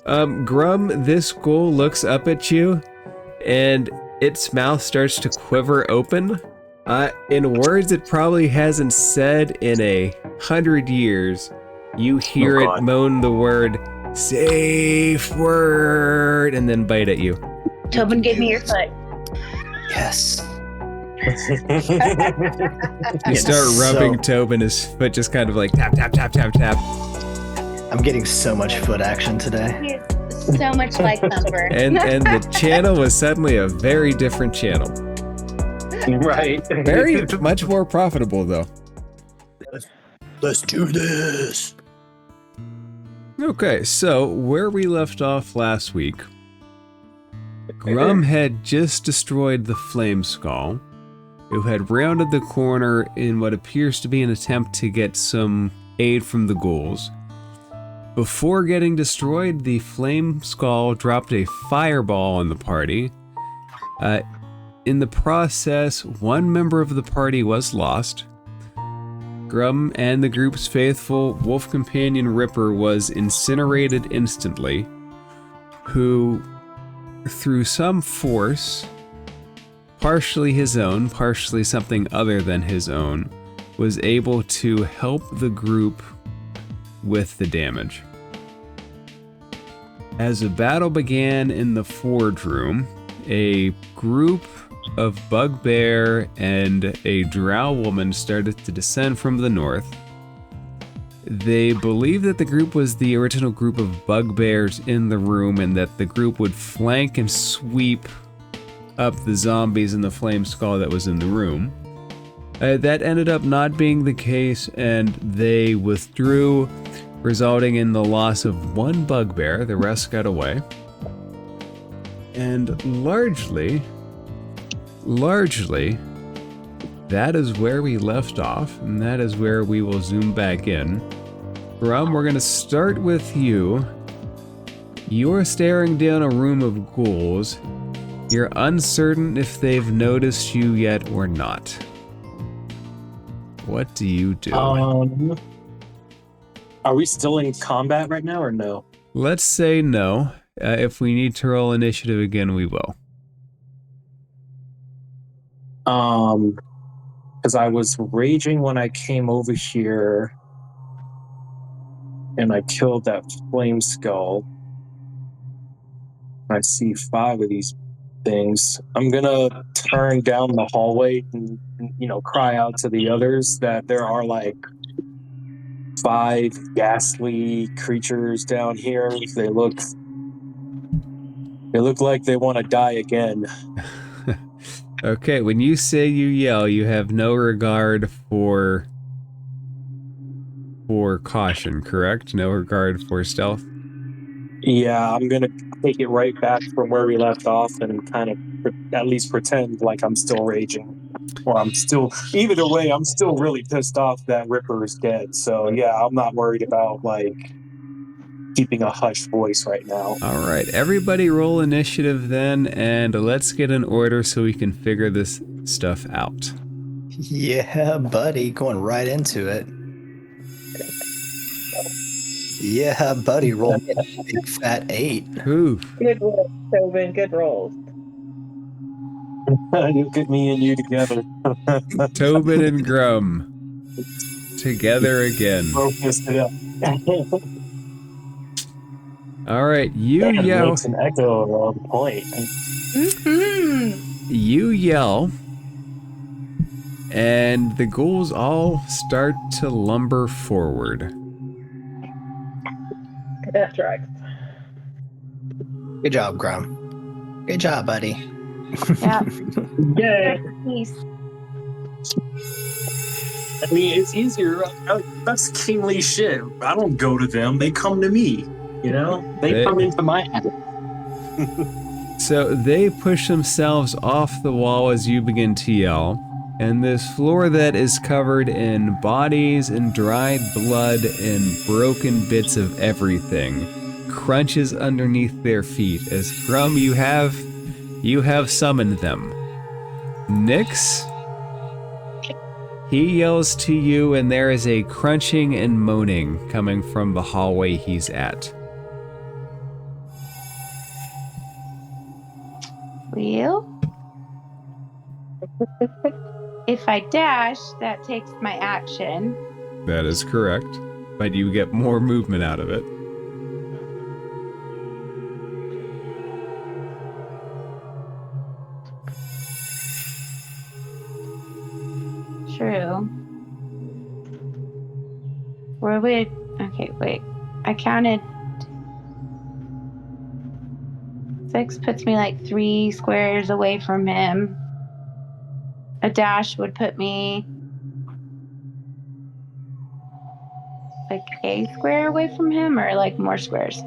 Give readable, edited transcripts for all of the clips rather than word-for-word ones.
Grum, this ghoul looks up at you, and its mouth starts to quiver open. In words it probably hasn't said in 100 years, you hear it moan the word, safe word, and then bite at you. Tobin, give me your foot. Yes. You start rubbing Tobin, his foot just kind of like tap, tap, tap, tap, tap. I'm getting so much foot action today. So much like Thumper. And the channel was suddenly a very different channel. Right. Very much more profitable, though. Let's do this. Okay, so where we left off last week, Grum had just destroyed the Flame Skull, who had rounded the corner in what appears to be an attempt to get some aid from the ghouls. Before getting destroyed, the Flame Skull dropped a fireball on the party. In the process, one member of the party was lost. Grum and the group's faithful wolf companion Ripper was incinerated instantly, who, through some force, partially his own, partially something other than his own, was able to help the group with the damage. As the battle began in the forge room, a group of bugbear and a drow woman started to descend from the north. They believed that the group was the original group of bugbears in the room and that the group would flank and sweep up the zombies in the flame skull that was in the room. That ended up not being the case, and they withdrew, resulting in the loss of one bugbear. The rest got away. And largely, that is where we left off, and that is where we will zoom back in. Grum, we're going to start with you. You're staring down a room of ghouls. You're uncertain if they've noticed you yet or not. What do you do? Are we still in combat right now or no? Let's say no. If we need to roll initiative again, we will. Because I was raging when I came over here and I killed that flame skull. I see 5 of these things. I'm gonna turn down the hallway and cry out to the others that there are like 5 ghastly creatures down here. They look like they want to die again. Okay, when you say you yell, you have no regard for caution, correct? No regard for stealth? Yeah, I'm gonna take it right back from where we left off and kind of at least pretend like I'm still raging. Or either way, I'm still really pissed off that Ripper is dead. So yeah, I'm not worried about keeping a hushed voice right now. All right, everybody roll initiative then, and let's get an order so we can figure this stuff out. Yeah, buddy, going right into it. Yeah, buddy, roll a big fat 8. Ooh. Good rolls, Tobin. Good rolls. Look at me and you together. Tobin and Grum together again. Focus it up. All right, you yell. Makes an echo on point. Mm-hmm. You yell, and the ghouls all start to lumber forward. That tracks. Good job, Grum. Good job, buddy. Yeah. Yay! Peace. I mean, it's easier. That's kingly shit. I don't go to them. They come to me. They come into my head. So they push themselves off the wall as you begin to yell, and this floor that is covered in bodies and dried blood and broken bits of everything crunches underneath their feet as Grum, you have summoned them. Nyx, he yells to you, and there is a crunching and moaning coming from the hallway he's at. Well, if I dash, that takes my action. That is correct. But you get more movement out of it. True. Where would... Okay, wait. I counted... 6 puts me like 3 squares away from him. A dash would put me like a square away from him, or like more squares.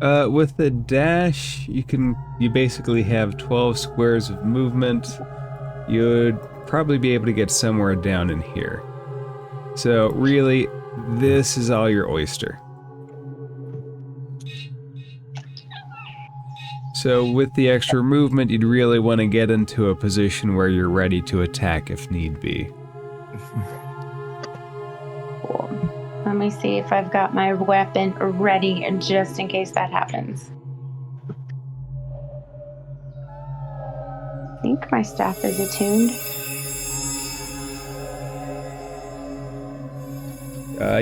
With the dash, you basically have 12 squares of movement. You'd probably be able to get somewhere down in here. So really, this is all your oyster. So with the extra movement, you'd really want to get into a position where you're ready to attack if need be. Cool. Let me see if I've got my weapon ready, and just in case that happens. I think my staff is attuned.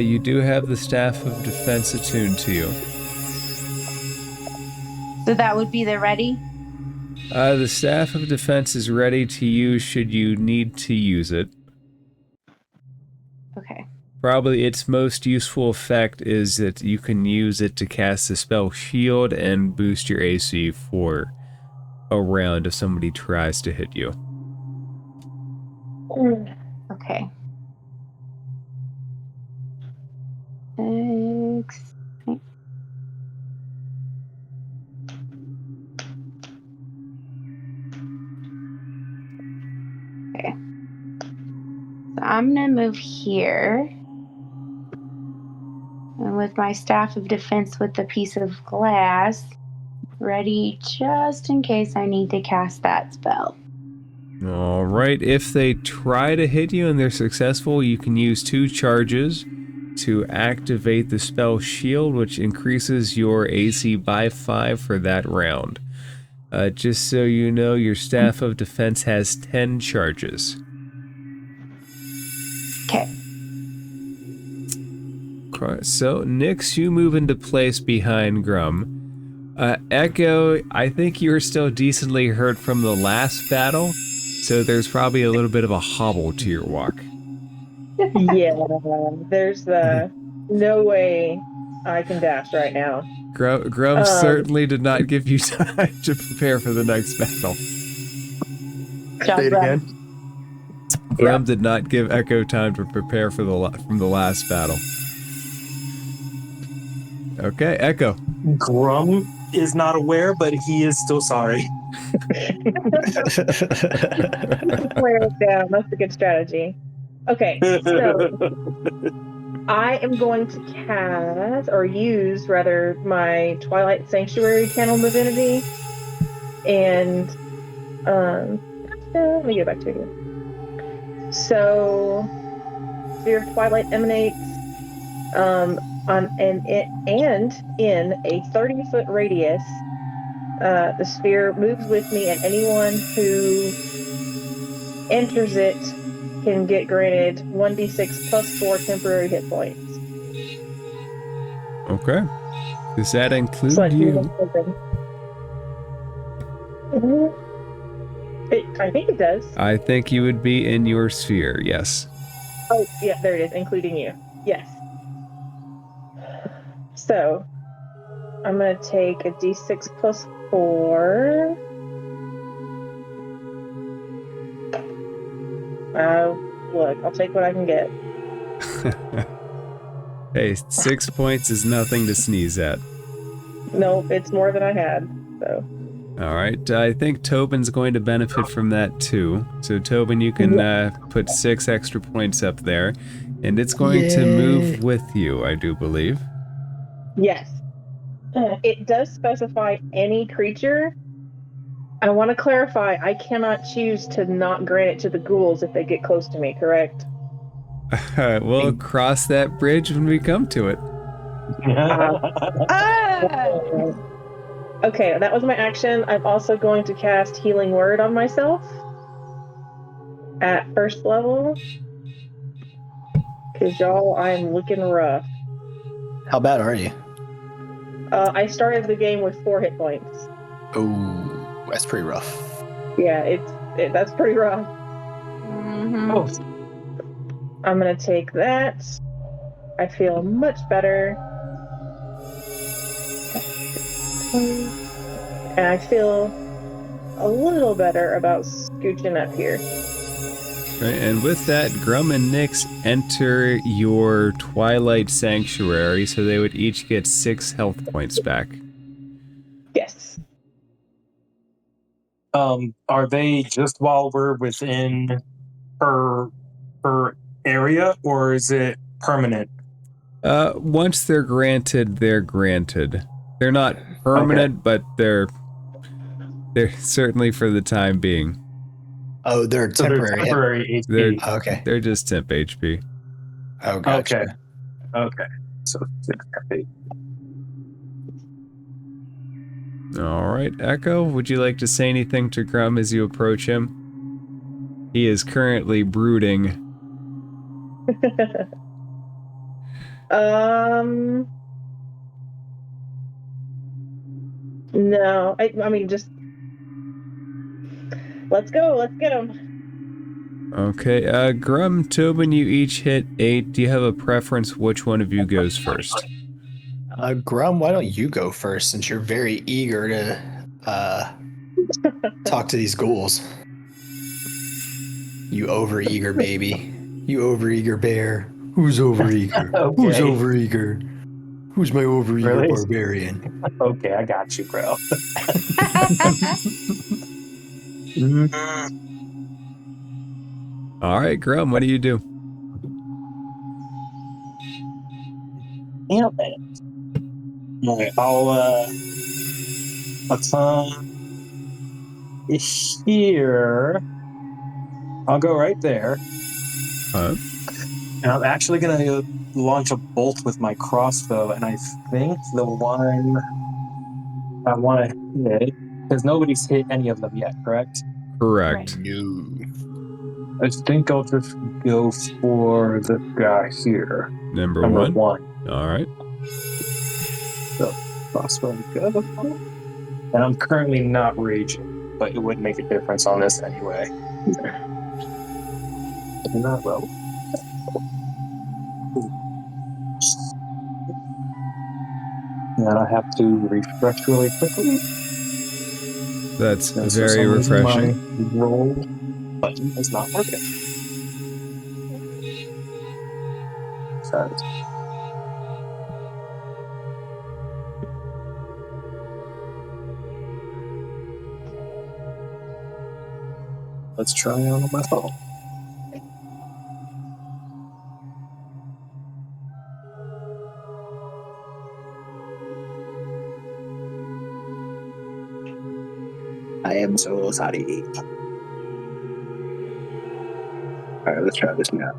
You do have the Staff of Defense attuned to you. So that would be the ready? The Staff of Defense is ready to use should you need to use it. Okay. Probably its most useful effect is that you can use it to cast the spell Shield and boost your AC for a round if somebody tries to hit you. Okay. 6. Okay. So I'm gonna move here. And with my Staff of Defense with the piece of glass, ready just in case I need to cast that spell. Alright, if they try to hit you and they're successful, you can use 2 charges to activate the spell Shield, which increases your AC by 5 for that round. Just so you know, your Staff of Defense has 10 charges. Okay. So, Nyx, you move into place behind Grum. Echo, I think you're still decently hurt from the last battle, so there's probably a little bit of a hobble to your walk. Yeah, there's no way I can dash right now. Grum certainly did not give you time to prepare for the next battle. Say it again. Grum did not give Echo time to prepare for from the last battle. Okay, Echo. Grum is not aware, but he is still sorry. Wear it down. That's a good strategy. Okay, so I am going to cast, or use rather, my Twilight Sanctuary Channel Divinity, and let me get back to it here. So, Sphere of Twilight emanates, and in a 30-foot radius. The sphere moves with me, and anyone who enters it can get granted 1d6 plus 4 temporary hit points. Okay. Does that include So you? I think it does. I think you would be in your sphere, yes. Oh, yeah, there it is, including you. Yes. So, I'm going to take a d6 plus 4. Look, I'll take what I can get. Hey, 6 points is nothing to sneeze at. Nope, it's more than I had, so. Alright, I think Tobin's going to benefit from that too. So Tobin, you can put 6 extra points up there. And it's going to move with you, I do believe. Yes. It does specify any creature. I want to clarify, I cannot choose to not grant it to the ghouls if they get close to me, correct? We'll cross that bridge when we come to it. Okay, that was my action. I'm also going to cast Healing Word on myself at first level. Because, y'all, I'm looking rough. How bad are you? I started the game with 4 hit points. Oh, that's pretty rough. Yeah, that's pretty rough. Mm-hmm. Oh, I'm going to take that. I feel much better. And I feel a little better about scooching up here. Right, and with that, Grum and Nyx enter your Twilight Sanctuary, so they would each get 6 health points back. Yes. are they just while we're within her area, or is it permanent? Once they're granted, they're granted. They're not permanent, but they're certainly for the time being. Oh, they're So they're temporary. temporary They're HP. Okay. they're just temp HP. Oh, gotcha. Okay. So 6 HP. All right, Echo, would you like to say anything to Grum as you approach him? He is currently brooding. No, I mean, just let's go. Let's get him. Okay, Grum, Tobin, you each hit 8. Do you have a preference which one of you goes first? Grum, why don't you go first since you're very eager to talk to these ghouls? You overeager baby. You overeager bear. Who's overeager? Okay. Who's overeager? Who's my overeager Really? barbarian? Okay, I got you, bro. All right, Grum, what do you do? Damn it. Alright, I'll turn here. I'll go right there. Huh? And I'm actually gonna launch a bolt with my crossbow, and I think the one I want to hit, because nobody's hit any of them yet, correct? Correct. No. I think I'll just go for this guy here. Number Number 1. 1. All right. So, crossbow go. And I'm currently not raging, but it would make a difference on this anyway. Not well. And I have to refresh really quickly. That's Because for very some reason refreshing. my roll button is not working. So, let's try it on my phone. I am so sorry. Alright, let's try this now.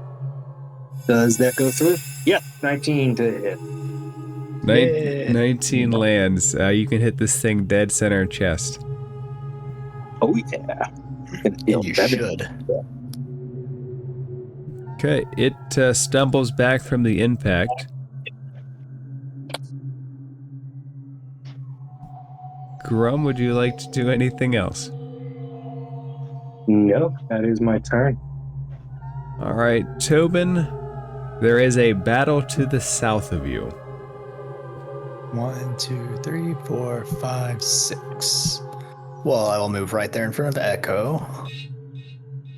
Does that go through? Yeah, 19 to hit. Yeah. 19 lands. You can hit this thing dead center chest. Oh yeah. And you should. Okay, it stumbles back from the impact. Grum, would you like to do anything else? No, that is my turn. All right, Tobin, there is a battle to the south of you. 1, 2, 3, 4, 5, 6. Well, I will move right there in front of Echo.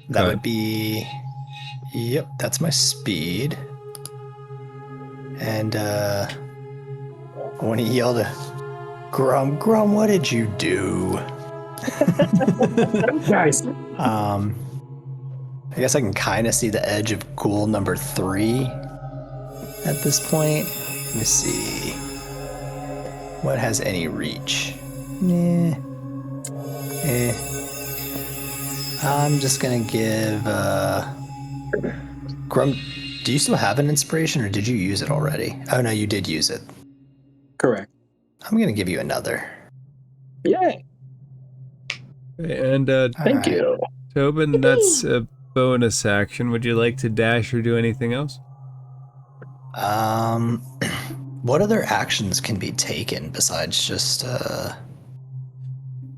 That Okay. would be. Yep, that's my speed. And I want to yell to Grum, what did you do? Guys. I guess I can kind of see the edge of ghoul number 3 at this point. Let me see. What has any reach? I'm just gonna give Grum. Do you still have an inspiration, or did you use it already? Oh no, you did use it. Correct. I'm gonna give you another. Yeah, And thank Alright. you. Tobin, that's a bonus action. Would you like to dash or do anything else? What other actions can be taken besides just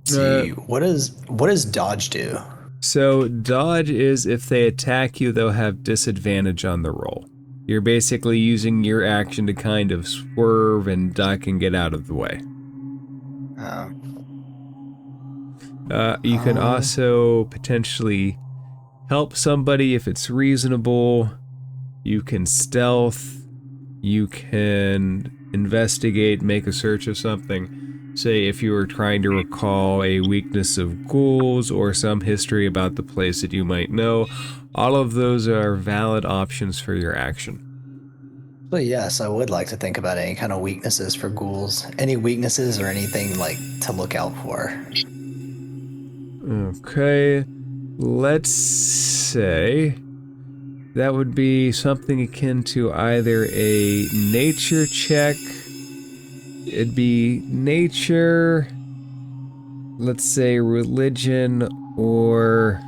see what does dodge do? So dodge is if they attack you, they'll have disadvantage on the roll. You're basically using your action to kind of swerve and duck and get out of the way. You can also potentially help somebody if it's reasonable. You can stealth. You can investigate, make a search of something. Say if you were trying to recall a weakness of ghouls or some history about the place that you might know. All of those are valid options for your action. But yes, I would like to think about any kind of weaknesses for ghouls. Any weaknesses or anything like to look out for. Okay, let's say that would be something akin to either a nature check. It'd be nature, let's say religion, or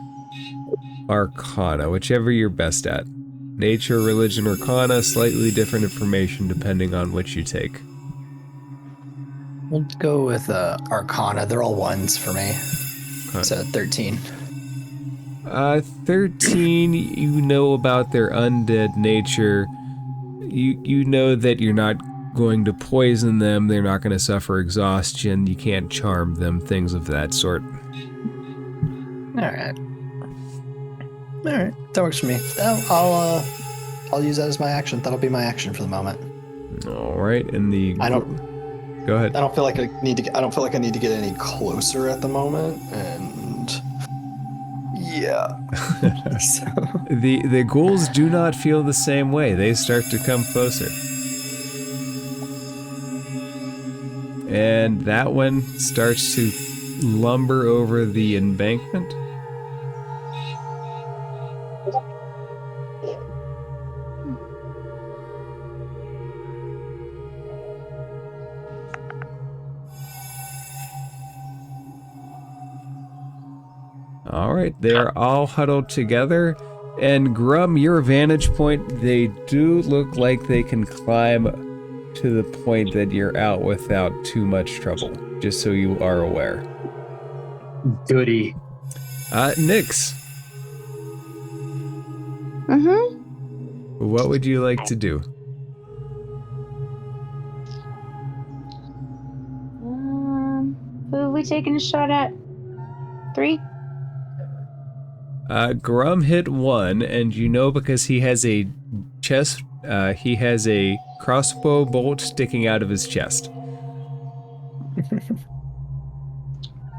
arcana, whichever you're best at. Nature, religion, arcana, slightly different information depending on which you take. We'll go with arcana. They're all ones for me. Okay. So 13. 13, you know about their undead nature. You know that you're not going to poison them, they're not going to suffer exhaustion, you can't charm them, things of that sort. Alright. Alright, that works for me. I'll use that as my action. That'll be my action for the moment. Alright, and the... Go ahead. I don't feel like I need to get any closer at the moment, and yeah. So. The ghouls do not feel the same way. They start to come closer. And that one starts to lumber over the embankment. Alright, they are all huddled together. And Grum, your vantage point, they do look like they can climb to the point that you're out without too much trouble. Just so you are aware. Goody. Nyx. What would you like to do? Who are we taking a shot at? 3? Grum hit 1, and you know because he has a chest, he has a crossbow bolt sticking out of his chest.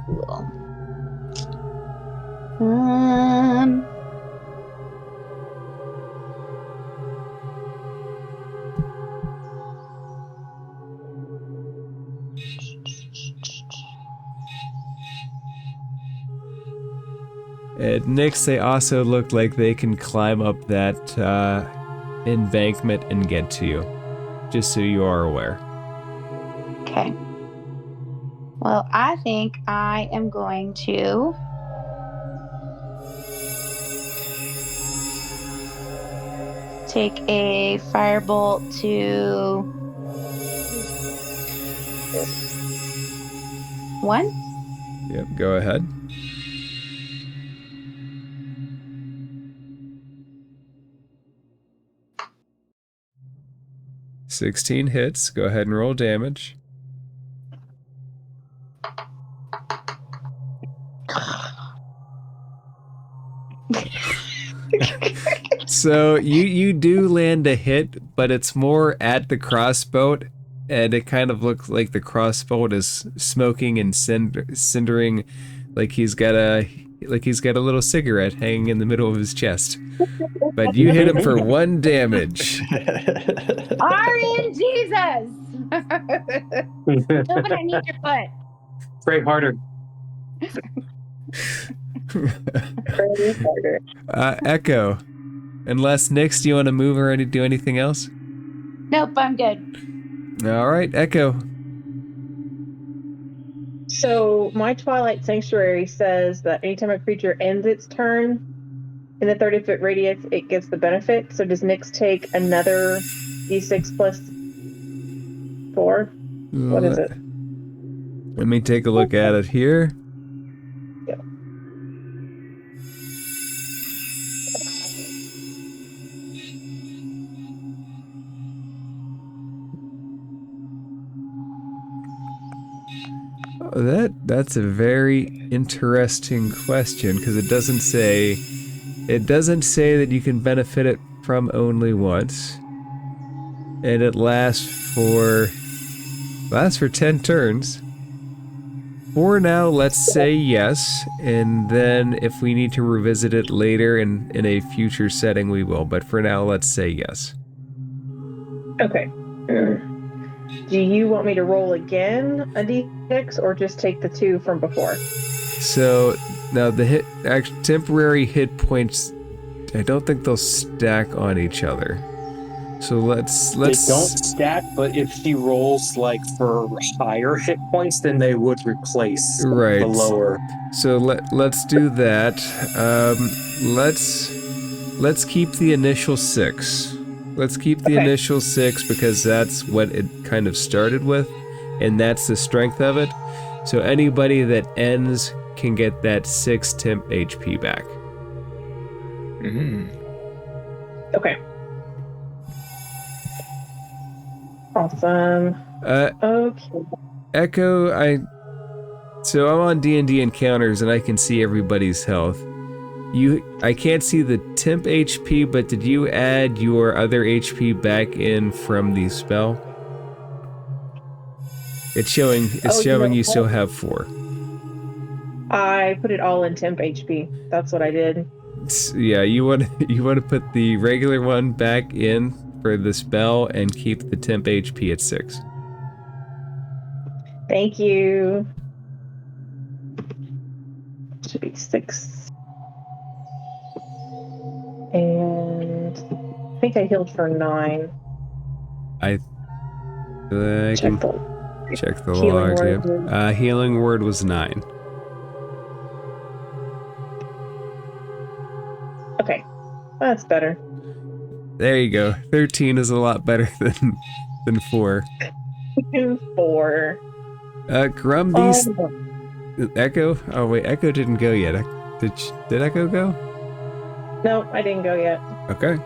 Cool. At Nyx, they also look like they can climb up that embankment and get to you. Just so you are aware. Okay. Well, I think I am going to take a firebolt to 1. Yep, go ahead. $16 hits. Go ahead and roll damage. So you do land a hit, but it's more at the crossbow, and it kind of looks like the crossbow is smoking and cindering, like he's got a little cigarette hanging in the middle of his chest. But you hit him for 1 damage. RN Jesus! Tobin, I need your foot. Pray harder. Pray harder. Echo. Unless Nyx, do you want to move or do anything else? Nope, I'm good. All right, Echo. So my Twilight Sanctuary says that anytime a creature ends its turn in the 30-foot radius, it gets the benefit. So does Nyx take another d6 plus 4? What is it? Let me take a look at it here. Yeah. Oh, that's a very interesting question because it doesn't say that you can benefit it from only once, and it lasts for 10 turns. For now, let's say yes, and then if we need to revisit it later in a future setting, we will. But for now, let's say yes. Okay. Do you want me to roll again a d6 or just take the 2 from before? So now the temporary hit points, I don't think they'll stack on each other. So let's They don't stack, but if she rolls like for higher hit points, then they would replace the lower. So let's do that. Let's keep the initial 6. Let's keep the initial 6 because that's what it kind of started with, and that's the strength of it. So anybody that ends can get that 6 temp HP back. Okay. Awesome. Okay. Echo, so I'm on D&D Encounters and I can see everybody's health. I can't see the temp HP, but did you add your other HP back in from the spell? It's showing you still have 4. I put it all in temp HP. That's what I did. Yeah, you want to put the regular one back in for the spell and keep the temp HP at 6. Thank you. Should be 6. And I think I healed for 9. I Check the healing log. word. Yeah. Healing word was 9. Okay, that's better. There you go. 13 is a lot better than 4. 4. Grum, these Echo. Oh wait, Echo didn't go yet. Did Echo go? No, I didn't go yet. Okay.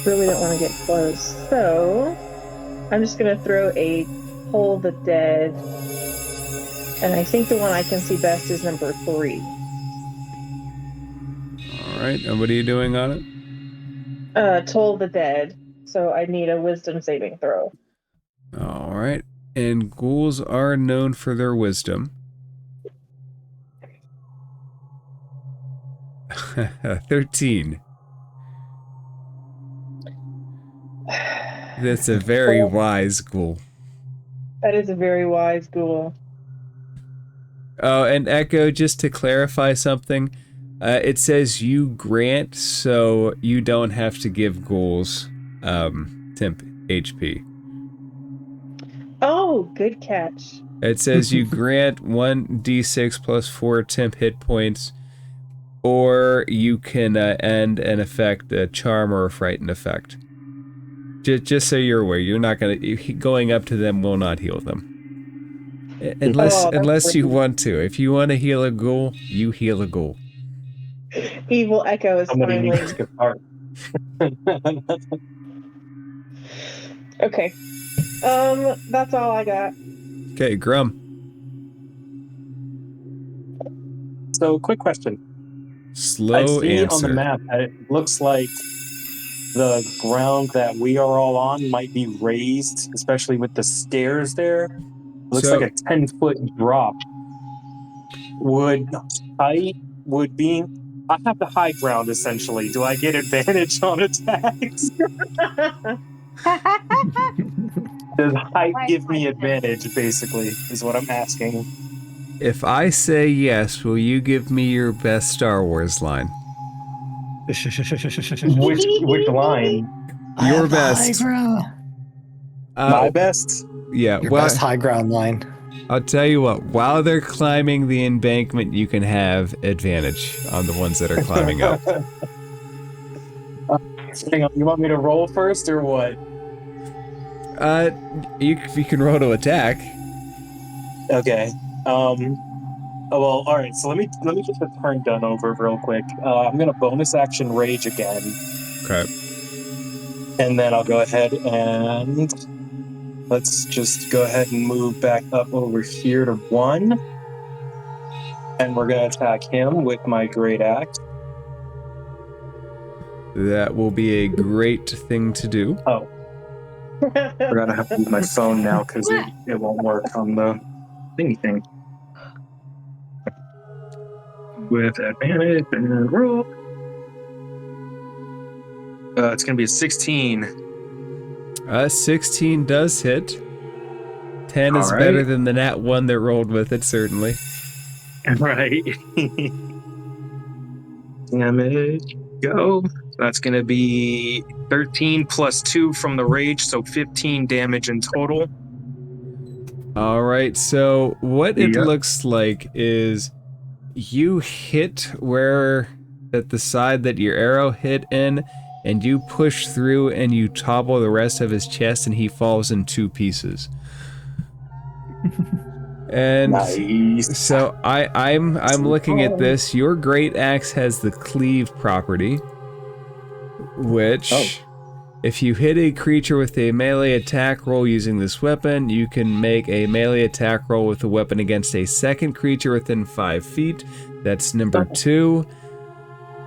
Really don't want to get close, so I'm just gonna throw a Toll the Dead, and I think the one I can see best is number 3. All right. And what are you doing on it? Toll the Dead. So I need a Wisdom saving throw. All right. And ghouls are known for their wisdom. 13. That's a very wise ghoul. That is a very wise ghoul. Oh, and Echo, just to clarify something, it says you grant, so you don't have to give ghouls temp HP. Oh, good catch. It says you grant 1d6 plus 4 temp hit points, or you can end an effect, a charm or a frighten effect. Just so you're aware, you're not going up to them will not heal them. Unless you want to. If you want to heal a ghoul, you heal a ghoul. Evil Echo is finally... Okay. That's all I got. Okay, Grum. So, quick question. Slow I see answer. on the map that it looks like the ground that we are all on might be raised, especially with the stairs there. Looks like a 10-foot drop. I have the high ground essentially. Do I get advantage on attacks? Does height give me advantage, basically, is what I'm asking. If I say yes, will you give me your best Star Wars line? Which line? I Your have the high best. ground. My best. Yeah, Your well, best high ground line. I'll tell you what, while they're climbing the embankment, you can have advantage on the ones that are climbing up. Hang on, you want me to roll first or what? You can roll to attack. Okay. Oh, well, all right. So let me get the turn done over real quick. I'm gonna bonus action rage again, Okay. and then I'll go ahead and let's just go ahead and move back up over here to 1, and we're gonna attack him with my great axe. That will be a great thing to do. Oh, I forgot I have to use my phone now because it won't work on the thingy thing. With advantage and roll. It's gonna be a 16. 16 does hit. 10 is All right. better than the nat 1 that rolled with it, certainly. Right. Damage. Go. That's gonna be 13 plus 2 from the rage, so 15 damage in total. Alright, so what it Yep. looks like is you hit where at the side that your arrow hit in, and you push through and you topple the rest of his chest and he falls in 2 pieces. And Nice. so I'm looking at this. Your great axe has the cleave property, which if you hit a creature with a melee attack roll using this weapon, you can make a melee attack roll with the weapon against a second creature within 5 feet. That's number 2.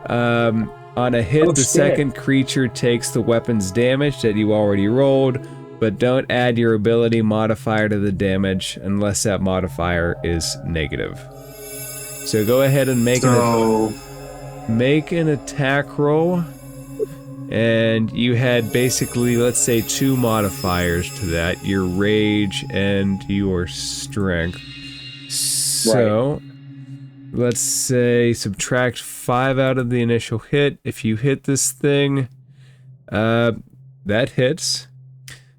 On a hit, the second creature takes the weapon's damage that you already rolled, but don't add your ability modifier to the damage unless that modifier is negative. So go ahead and make an attack roll. And you had basically, let's say, 2 modifiers to that, your rage and your strength. So, let's say subtract 5 out of the initial hit. If you hit this thing, that hits.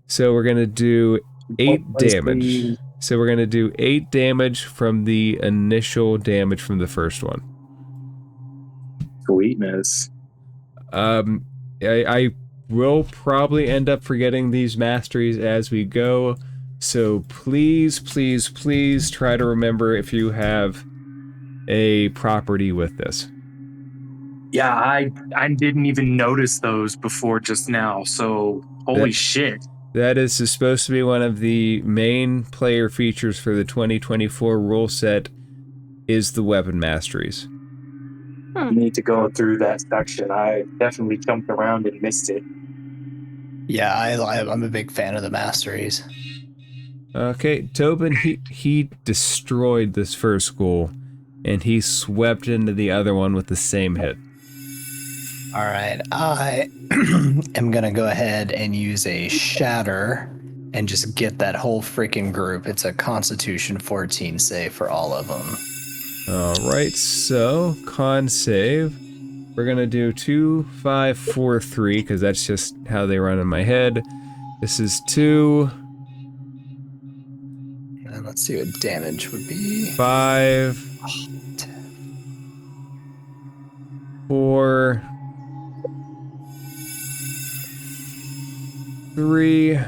So we're going to do 8 damage. So we're going to do 8 damage from the initial damage from the first one. Sweetness. I will probably end up forgetting these masteries as we go, so please, please, please try to remember if you have a property with this. Yeah, I didn't even notice those before just now, so holy shit. That is supposed to be one of the main player features for the 2024 rule set, is the weapon masteries. I need to go through that section. I definitely jumped around and missed it. Yeah, I'm a big fan of the masteries. Okay, Tobin, he destroyed this first goal, and he swept into the other one with the same hit. All right, I am gonna go ahead and use a shatter and just get that whole freaking group. It's a Constitution 14 save for all of them. Alright, so con save. We're gonna do 2, 5, 4, 3, because that's just how they run in my head. This is 2. And let's see what damage would be. 5. 4. 3.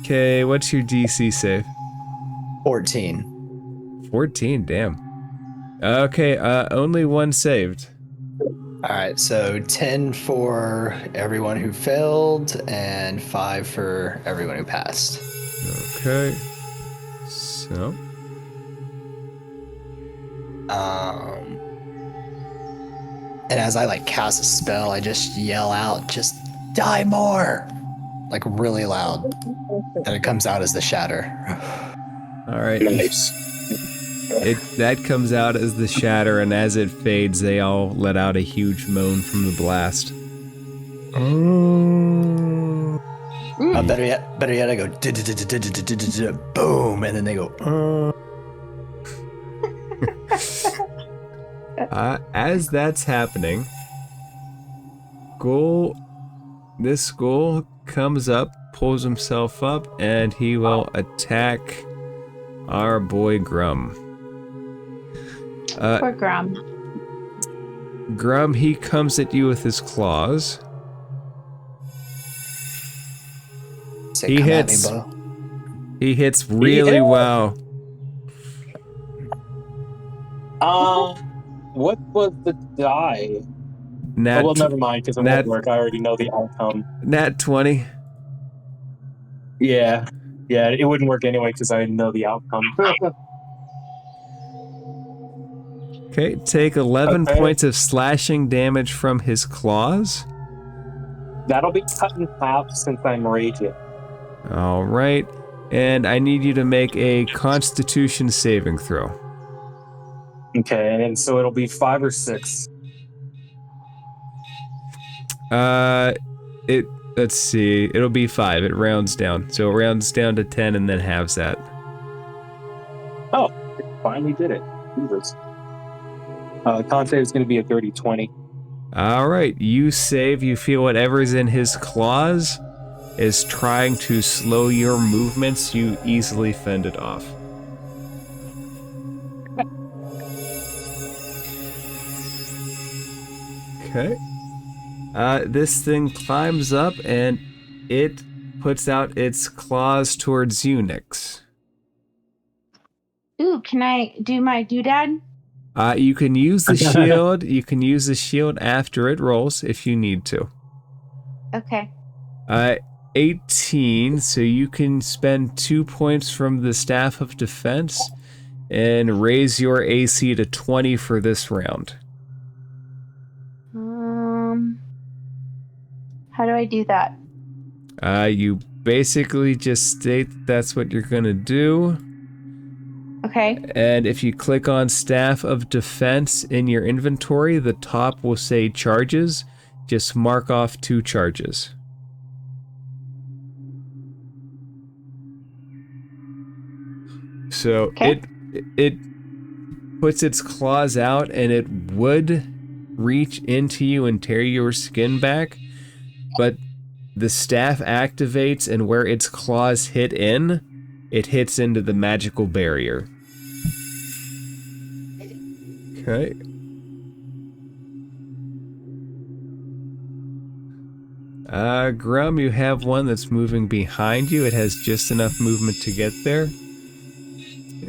Okay, what's your DC save? 14. 14, damn. Okay, only 1 saved. All right, so 10 for everyone who failed and 5 for everyone who passed. Okay. So. And as I cast a spell, I just yell out, just die more, like really loud. And it comes out as the shatter. Alright. Nice. That comes out as the shatter, and as it fades, they all let out a huge moan from the blast. Better yet, I go boom, and then they go. As that's happening, this ghoul comes up, pulls himself up, and he will attack our boy Grum. Poor Grum. Grum, he comes at you with his claws. Say, He "Come at hits. me, Bo." He hits really well. What was the die? Nat, well, never mind, because it Nat- won't work. I already know the outcome. Nat 20. Yeah, it wouldn't work anyway because I know the outcome. Okay, take 11 Okay. points of slashing damage from his claws. That'll be cut in half since I'm raging. All right, and I need you to make a Constitution saving throw. Okay, and so it'll be 5 or 6. Let's see. It'll be 5. It rounds down. So it rounds down to 10 and then halves that. Oh, it finally did it. Jesus. Con save is going to be a 30-20. All right, you save. You feel whatever's in his claws is trying to slow your movements. You easily fend it off. Okay. This thing climbs up and it puts out its claws towards you, Nyx. Ooh, can I do my doodad? You can use the shield. You can use the shield after it rolls if you need to. Okay. 18, so you can spend 2 points from the Staff of Defense and raise your AC to 20 for this round. How do I do that? You basically just state that's what you're gonna do. Okay. And if you click on Staff of Defense in your inventory, the top will say charges. Just mark off 2 charges. So Okay. it puts its claws out and it would reach into you and tear your skin back, but the staff activates and where its claws hit in, it hits into the magical barrier. Okay. Grum, you have one that's moving behind you. It has just enough movement to get there.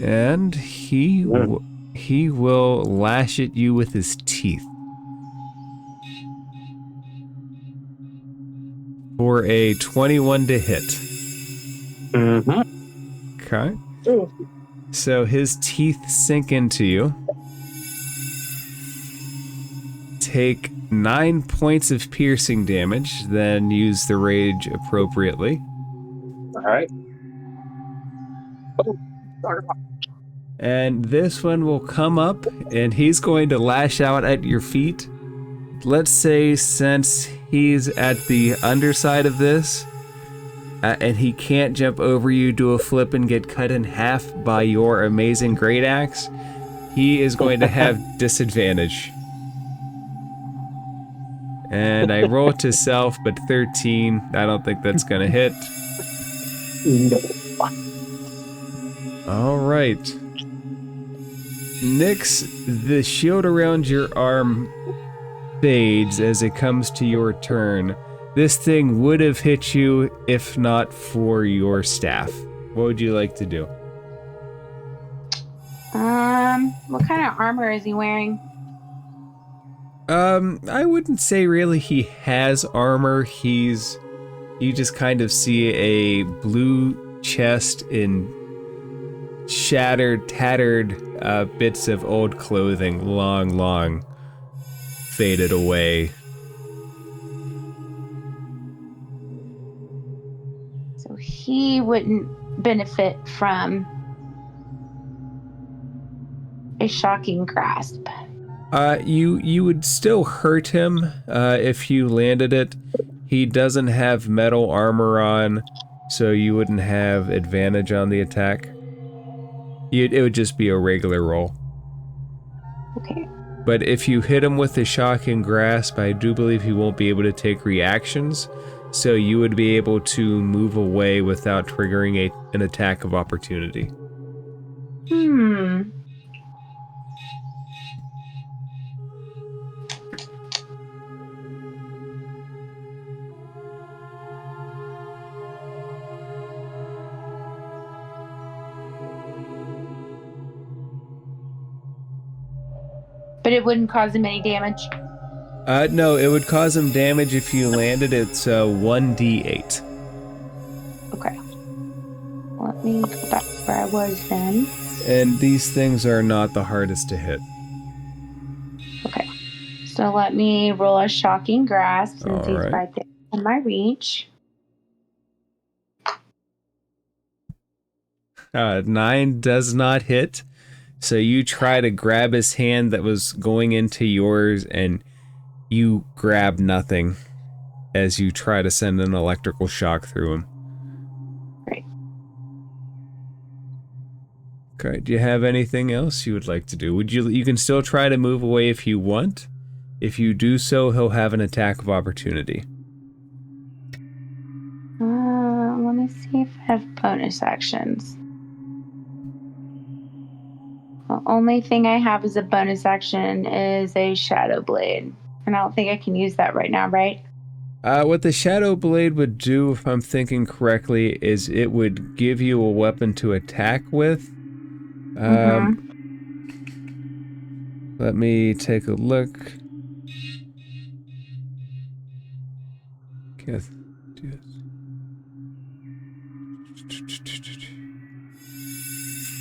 And he will lash at you with his teeth. For a 21 to hit. Mm-hmm. Okay. Ooh. So his teeth sink into you. Take 9 points of piercing damage, then use the rage appropriately. All right. Oh, sorry. And this one will come up, and he's going to lash out at your feet. Let's say since he's at the underside of this, and he can't jump over you, do a flip, and get cut in half by your amazing great axe, he is going to have disadvantage. And I roll to self, but 13, I don't think that's gonna hit. All right. Nyx, the shield around your arm fades as it comes to your turn. This thing would have hit you if not for your staff. What would you like to do? What kind of armor is he wearing? I wouldn't say really he has armor. You just kind of see a blue chest in shattered, tattered bits of old clothing, long faded away. So he wouldn't benefit from a shocking grasp. You would still hurt him if you landed it. He doesn't have metal armor on, so you wouldn't have advantage on the attack. It would just be a regular roll. Okay. But if you hit him with the shocking grasp, I do believe he won't be able to take reactions, so you would be able to move away without triggering an attack of opportunity. But it wouldn't cause him any damage. No, it would cause him damage if you landed. It's 1d8. Okay. Let me go back to where I was then. And these things are not the hardest to hit. Okay. So let me roll a shocking grasp since he's right there in my reach. 9 does not hit. So you try to grab his hand that was going into yours, and you grab nothing as you try to send an electrical shock through him. Right. Okay, do you have anything else you would like to do? You can still try to move away if you want. If you do so, he'll have an attack of opportunity. Let me see if I have bonus actions. The only thing I have as a bonus action is a Shadow Blade. And I don't think I can use that right now, right? What the Shadow Blade would do, if I'm thinking correctly, is it would give you a weapon to attack with. Let me take a look. Can't do this.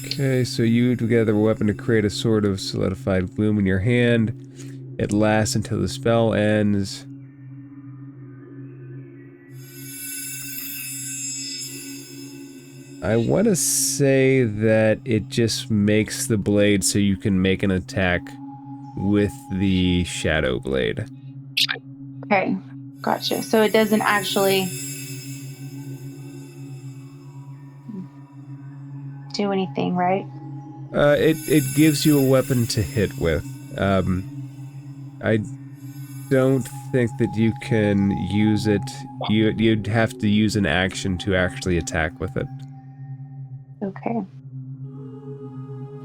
Okay, so you gather a weapon to create a sort of solidified gloom in your hand. It lasts until the spell ends. I want to say that it just makes the blade so you can make an attack with the Shadow Blade. Okay, gotcha. So it doesn't actually do anything, right? It gives you a weapon to hit with. I don't think that you can use it. You'd have to use an action to actually attack with it. Okay.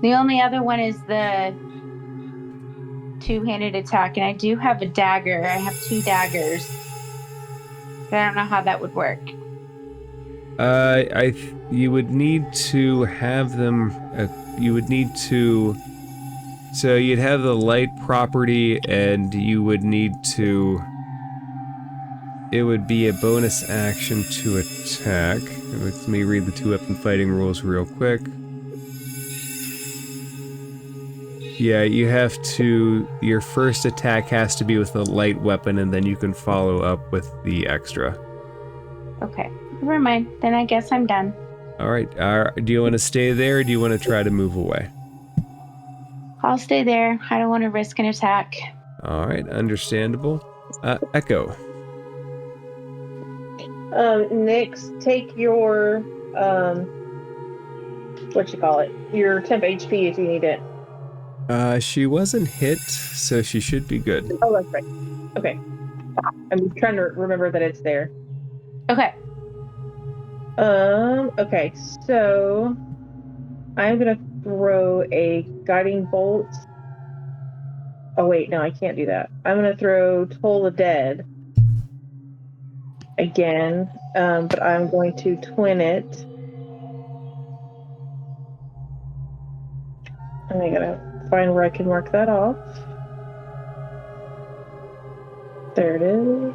The only other one is the two-handed attack, and I do have a dagger. I have 2 daggers. But I don't know how that would work. You would need to have them. You would need to. So you'd have the light property, and you would need to. It would be a bonus action to attack. Let me read the 2-weapon fighting rules real quick. Yeah, you have to. Your first attack has to be with a light weapon, and then you can follow up with the extra. Okay, never mind. Then I guess I'm done. Alright, do you want to stay there, or do you want to try to move away? I'll stay there. I don't want to risk an attack. Alright, understandable. Echo. Nyx, take your your temp HP if you need it. She wasn't hit, so she should be good. Oh, that's right. Okay. I'm trying to remember that it's there. Okay. Okay, so I'm gonna throw a guiding bolt. Oh wait, no, I can't do that. I'm gonna throw Toll the Dead again, but I'm going to twin it. And I gotta find where I can mark that off. There it is.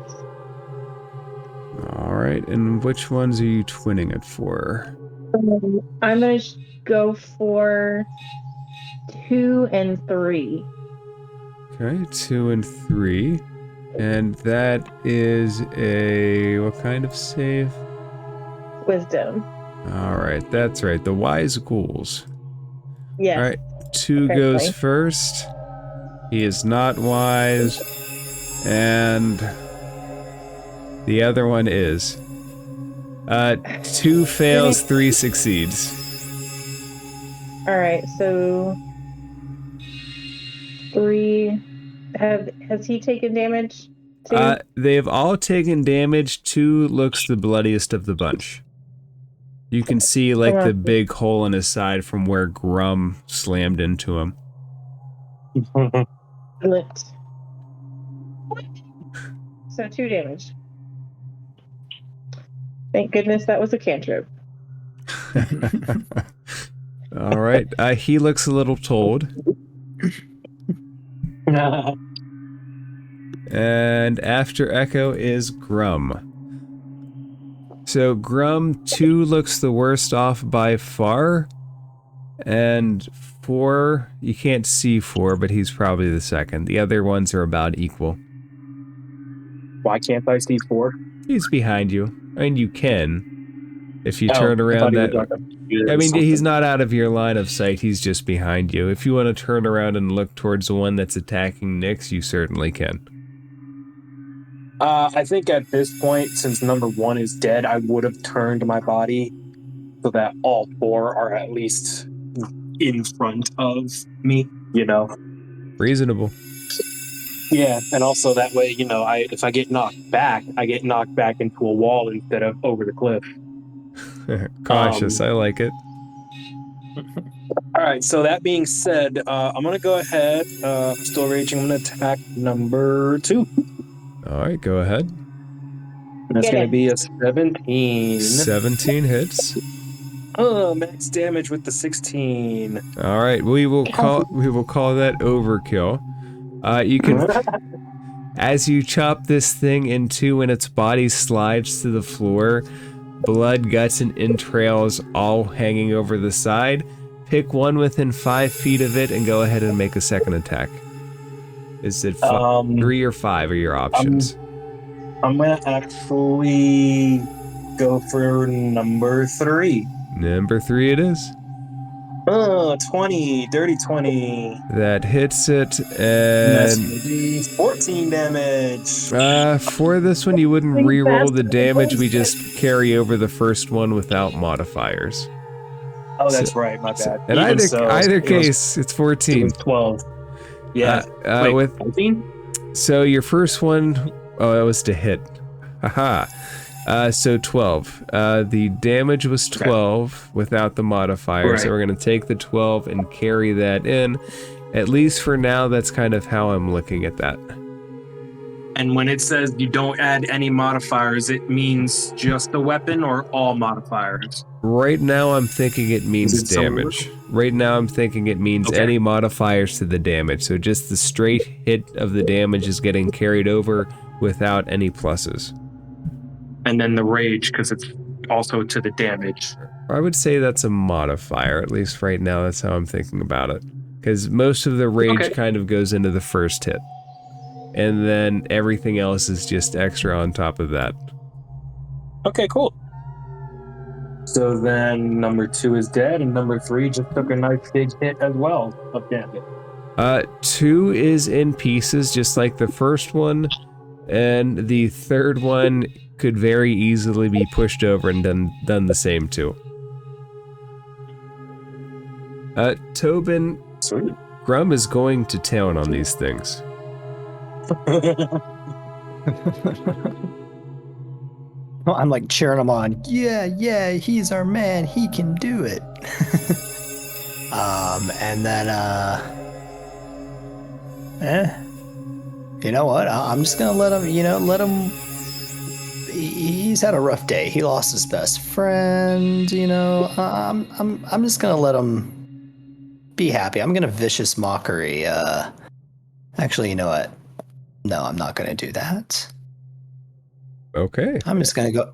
Alright, and which ones are you twinning it for? I'm gonna go for 2 and 3. Okay, 2 and 3. And that is a... what kind of save? Wisdom. Alright, that's right, the Wise Ghouls. Yes. Alright, 2 goes first. He is not wise. And... the other one is. 2 fails, 3 succeeds. Alright, so 3. Has he taken damage too? They've all taken damage. 2 looks the bloodiest of the bunch. You can see like the big hole in his side from where Grum slammed into him. Lit. So 2 damage. Thank goodness that was a cantrip. All right. He looks a little told. And after Echo is Grum. So Grum 2 looks the worst off by far. And 4, you can't see 4, but he's probably the second. The other ones are about equal. Why can't I see 4? He's behind you. I mean, you can. If you turn around that... I mean, he's not out of your line of sight. He's just behind you. If you want to turn around and look towards the one that's attacking Nyx, you certainly can. I think at this point, since number 1 is dead, I would have turned my body so that all 4 are at least in front of me, you know? Reasonable. Yeah, and also that way, you know, if I get knocked back, I get knocked back into a wall instead of over the cliff. Cautious, I like it. All right, so that being said, I'm going to go ahead. I'm still raging. I'm going to attack number 2. All right, go ahead. And that's Get going it. to be a 17. 17 hits. Oh, max damage with the 16. All right, we will call that overkill. You can, as you chop this thing in 2 and its body slides to the floor, blood, guts, and entrails all hanging over the side. Pick one within 5 feet of it and go ahead and make a second attack. Is it 3 or 5 are your options? I'm going to actually go for number 3. Number 3 it is. Oh, 20. Dirty 20. That hits it, That's and... going to be 14 damage. For this one, you wouldn't re-roll the damage. We just carry over the first one without modifiers. Oh, that's right. My bad. In either case, it's 14. It was 12. Yeah. Wait, with 14? So your first one, that was to hit. Haha. So 12. The damage was 12 without the modifier, Right. so we're going to take the 12 and carry that in. At least for now, that's kind of how I'm looking at that. And when it says you don't add any modifiers, it means just the weapon or all modifiers? Right now, I'm thinking it means Is it damage. Right now, I'm thinking it means any modifiers to the damage. So just the straight hit of the damage is getting carried over without any pluses. And then the rage, because it's also to the damage. I would say that's a modifier, at least right now. That's how I'm thinking about it. Because most of the rage kind of goes into the first hit. And then everything else is just extra on top of that. Okay, cool. So then number 2 is dead, and number 3 just took a nice big hit as well of damage. 2 is in pieces, just like the first one. And the third one could very easily be pushed over and done the same too. Tobin, Sweet. Grum is going to town on these things. Well, I'm like cheering him on. Yeah, he's our man. He can do it. And then, you know what? I'm just gonna let him. He's had a rough day. He lost his best friend. I'm just gonna let him be happy. I'm gonna vicious mockery. Actually, you know what? No, I'm not gonna do that. Okay. I'm just gonna go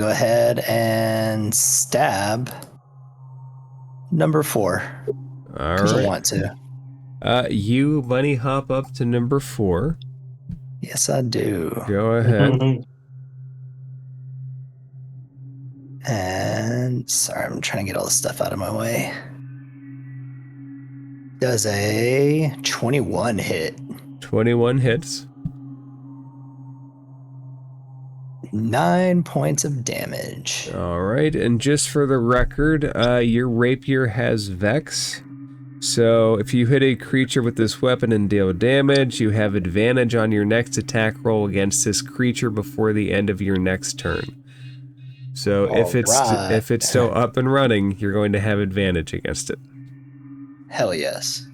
ahead and stab number 4. All Because right. I want to. You bunny hop up to number 4. Yes, I do. Go ahead. And sorry, I'm trying to get all this stuff out of my way. Does a 21 hit. 21 hits. 9 points of damage. All right, and just for the record, your rapier has Vex, So if you hit a creature with this weapon and deal damage, you have advantage on your next attack roll against this creature before the end of your next turn. So if it's still up and running, you're going to have advantage against it. Hell yes.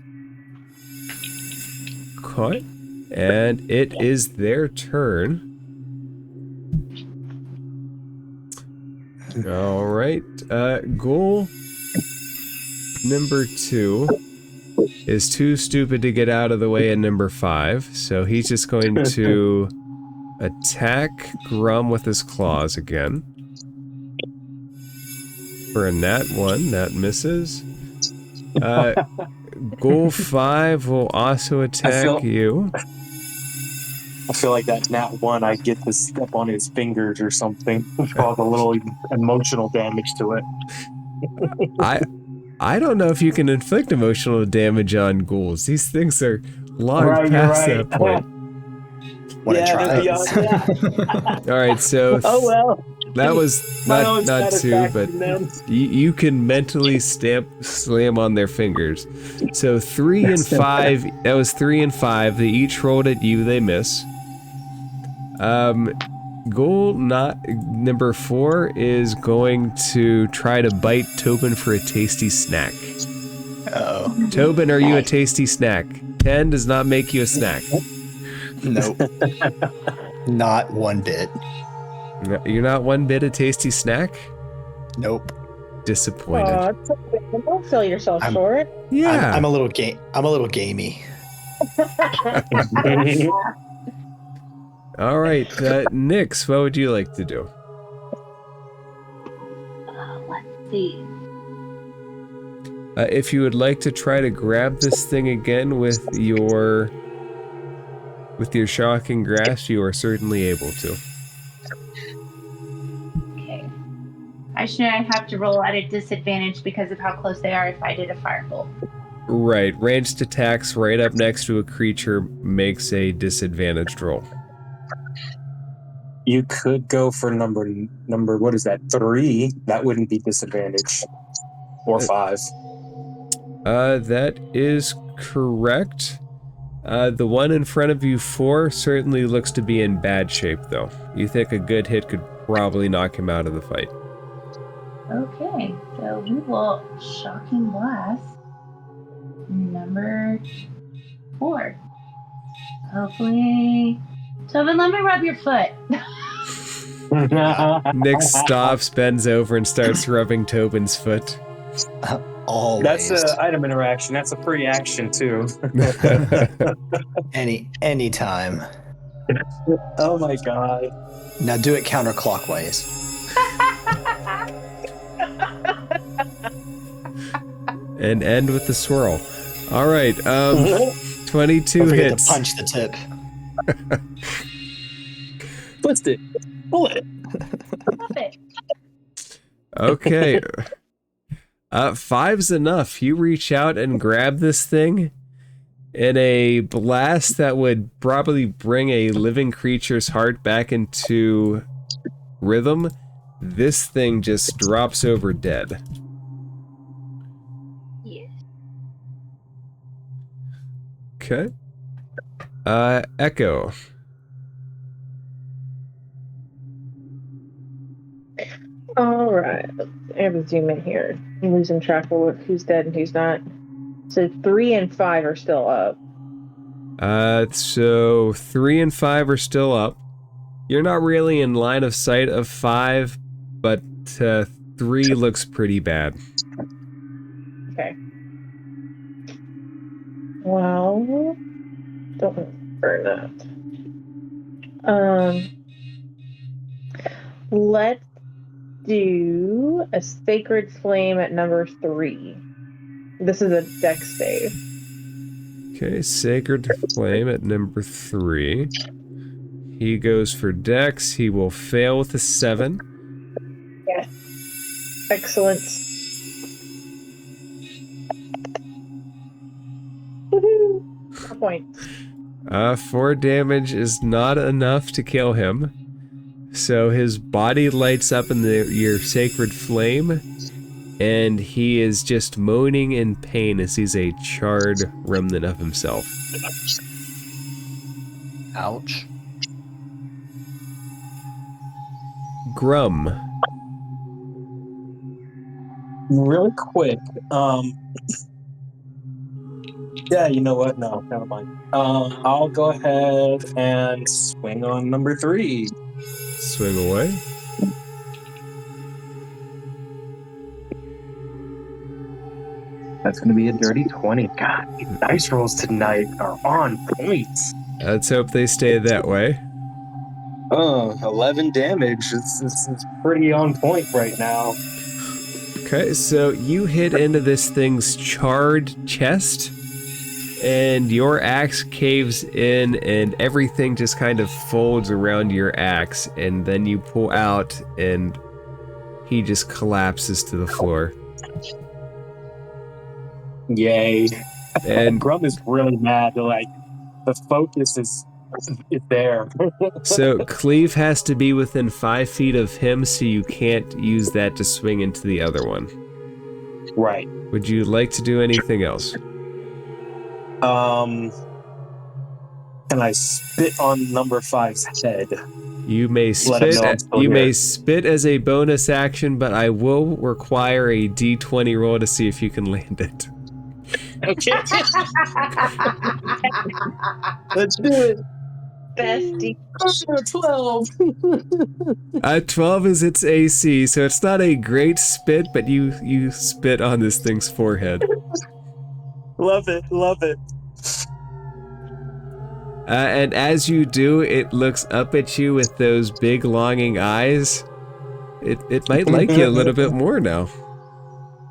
Okay. And it is their turn. All right. Goal number 2 is too stupid to get out of the way at number 5, so he's just going to attack Grum with his claws again. For a nat 1, that misses. Goal 5 will also attack you. I feel like that nat 1, I get to step on his fingers or something, cause a little emotional damage to it. I don't know if you can inflict emotional damage on ghouls. These things are long past that point. All right, so oh well. that was not 2, but you can mentally slam on their fingers. So 3 and 5. That was 3 and 5. They each rolled at you. They miss. Goal number 4 is going to try to bite Tobin for a tasty snack. Uh-oh. Tobin, are you a tasty snack? 10 does not make you a snack. Nope. Not one bit. No, you're not one bit a tasty snack? Nope. Disappointed. Don't sell yourself short. Yeah. I'm a little gamey. All right, Nyx, what would you like to do? Let's see. If you would like to try to grab this thing again with your shocking grasp, you are certainly able to. Okay. I have to roll at a disadvantage because of how close they are if I did a firebolt. Right, ranged attacks right up next to a creature makes a disadvantaged roll. You could go for number what is that, 3? That wouldn't be disadvantage. Or 5. That is correct. The one in front of you, 4, certainly looks to be in bad shape, though. You think a good hit could probably knock him out of the fight. Okay, so we will shocking blast number 4. Hopefully. Tobin, let me rub your foot. Nyx stops, bends over, and starts rubbing Tobin's foot. Always. That's an item interaction. That's a free action too. Any time. Oh my god. Now do it counterclockwise. And end with the swirl. All right, 22 Don't forget hits. to punch the tip. Twist it. Pull it. Okay. 5's enough. You reach out and grab this thing in a blast that would probably bring a living creature's heart back into rhythm. This thing just drops over dead. Yes. Okay. Echo. All right. I have to zoom in here. I'm losing track of who's dead and who's not. So 3 and 5 are still up. So 3 and 5 are still up. You're not really in line of sight of 5, but 3 looks pretty bad. Okay. Well, don't burn that. Let's do a sacred flame at number 3. This is a dex save. Okay, Sacred Flame at number 3. He goes for Dex. He will fail with a 7. Yes. Excellent. Woohoo! A point. 4 damage is not enough to kill him. So his body lights up in your Sacred Flame, and he is just moaning in pain as he's a charred remnant of himself. Ouch. Grum. Really quick. Yeah, you know what? No, never mind. I'll go ahead and swing on number 3. Swing away. That's going to be a dirty 20. God, these dice rolls tonight are on point. Let's hope they stay that way. 11 damage. It's pretty on point right now. Okay, so you hit into this thing's charred chest, and your axe caves in, and everything just kind of folds around your axe, and then you pull out, and he just collapses to the floor. Yay. And Grum is really mad. Like, the focus is there. so Cleve has to be within 5 feet of him, so you can't use that to swing into the other one. Right. Would you like to do anything else? Can I spit on number 5's head? You may Let him spit. know I'm still You here. may spit as a bonus action, but I will require a D20 roll to see if you can land it. Okay. Let's do it. Bestie. 12. 12 is its AC, so it's not a great spit, but you spit on this thing's forehead. Love it. Love it. And as you do, it looks up at you with those big longing eyes. It might like you a little bit more now.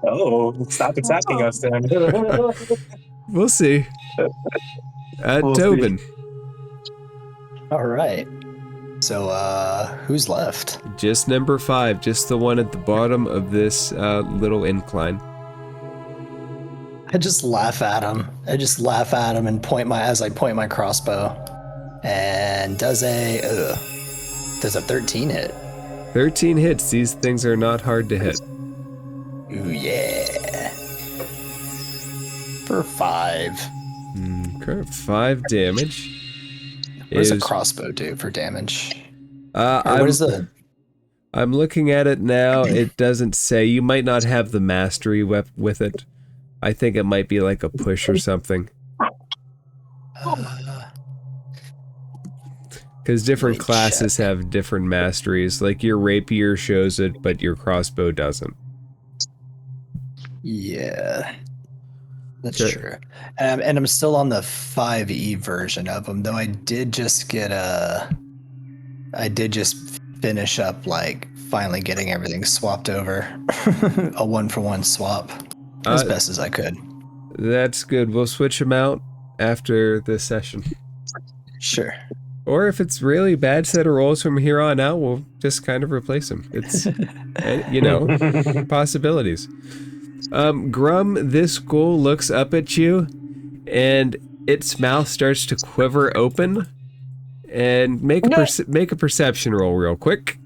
Oh, stop attacking us then. We'll see. We'll see. Tobin. All right. So, who's left? Just number 5, just the one at the bottom of this little incline. I just laugh at him. And point my crossbow. And does a 13 hit? 13 hits. These things are not hard to hit. Ooh, yeah. For 5. Okay, 5 damage. What does a crossbow do for damage? I'm looking at it now. It doesn't say. You might not have the mastery with it. I think it might be like a push or something. Because different classes have different masteries. Like your rapier shows it, but your crossbow doesn't. Yeah. That's Sure. true. And I'm still on the 5e version of them, though I did just finish up, like, finally getting everything swapped over. A 1-for-1 swap. As best as I could. That's good. We'll switch them out after this session. Sure. Or if it's really bad set of rolls from here on out, we'll just kind of replace them. It's, possibilities. Grum, this ghoul looks up at you, and its mouth starts to quiver open. And make a perception roll real quick.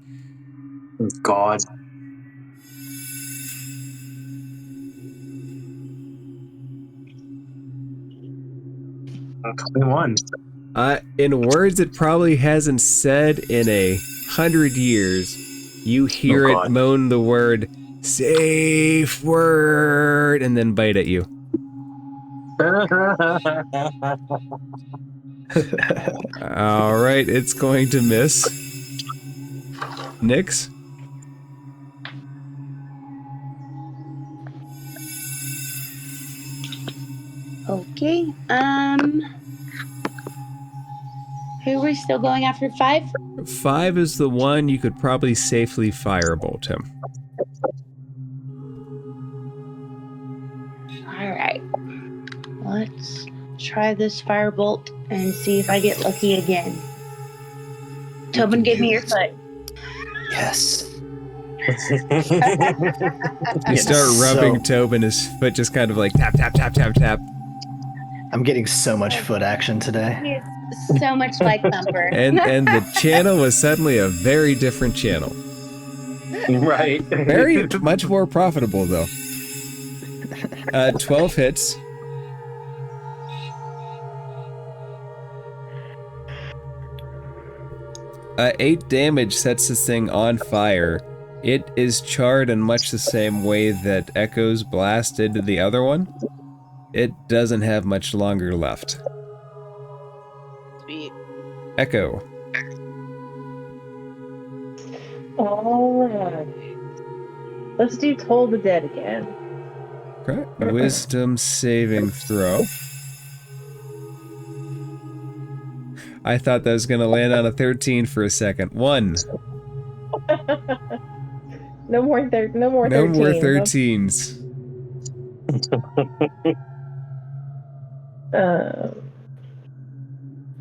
God. One. In words it probably hasn't said in 100 years, you hear it moan the word, "Safe word," and then bite at you. Alright, it's going to miss. Nyx? Okay. Who are we still going after? 5? 5 is the one you could probably safely firebolt him. Alright. Let's try this firebolt and see if I get lucky again. Tobin, give me your foot. Yes. You start rubbing Tobin, his foot just kind of like tap, tap, tap, tap, tap. I'm getting so much foot action today. It's so much like Thumper. And the channel was suddenly a very different channel. Right. Very much more profitable, though. 12 hits. Uh, 8 damage sets this thing on fire. It is charred in much the same way that Echo's blast did to the other one. It doesn't have much longer left. Sweet. Echo. Alright. Let's do Toll the Dead again. Okay. Wisdom saving throw. I thought that was gonna land on a 13 for a second. 1. No more 13s. No more 13s.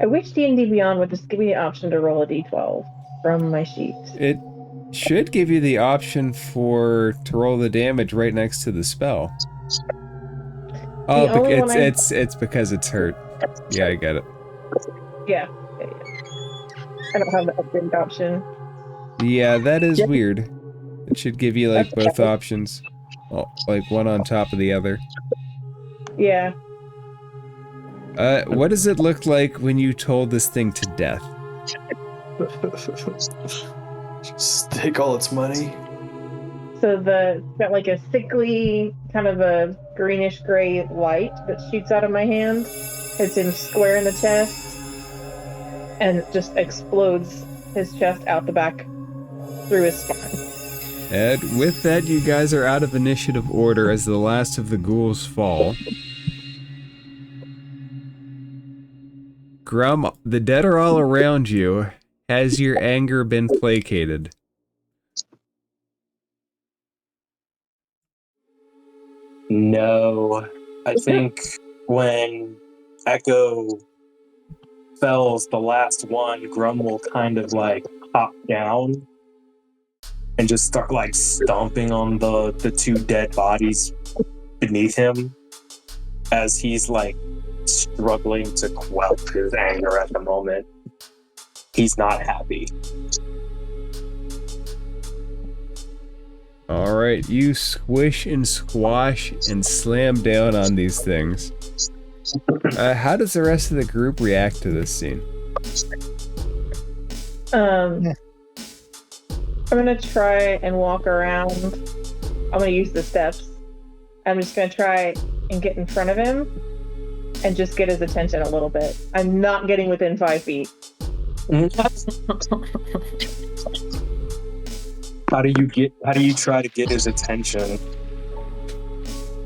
I wish D&D Beyond would just give me the option to roll a d12 from my sheet. It should give you the option to roll the damage right next to the spell. Oh, it's because it's hurt. Yeah, I get it. Yeah. I don't have the upgrade option. Yeah, that is Yep. weird. It should give you like both options. Well, like one on top of the other. Yeah. What does it look like when you told this thing to death? Just take all its money. So it's got like a sickly, kind of a greenish gray light that shoots out of my hand. Hits him square in the chest. And it just explodes his chest out the back through his spine. And with that, you guys are out of initiative order as the last of the ghouls fall. Grum, the dead are all around you. Has your anger been placated? No. I think when Echo fells the last one, Grum will kind of like hop down and just start like stomping on the two dead bodies beneath him as he's like struggling to quell his anger at the moment. He's not happy. Alright, you squish and squash and slam down on these things. How does the rest of the group react to this scene? I'm gonna try and walk around. I'm gonna use the steps. I'm just gonna try and get in front of him and just get his attention a little bit. I'm not getting within 5 feet. How do you try to get his attention?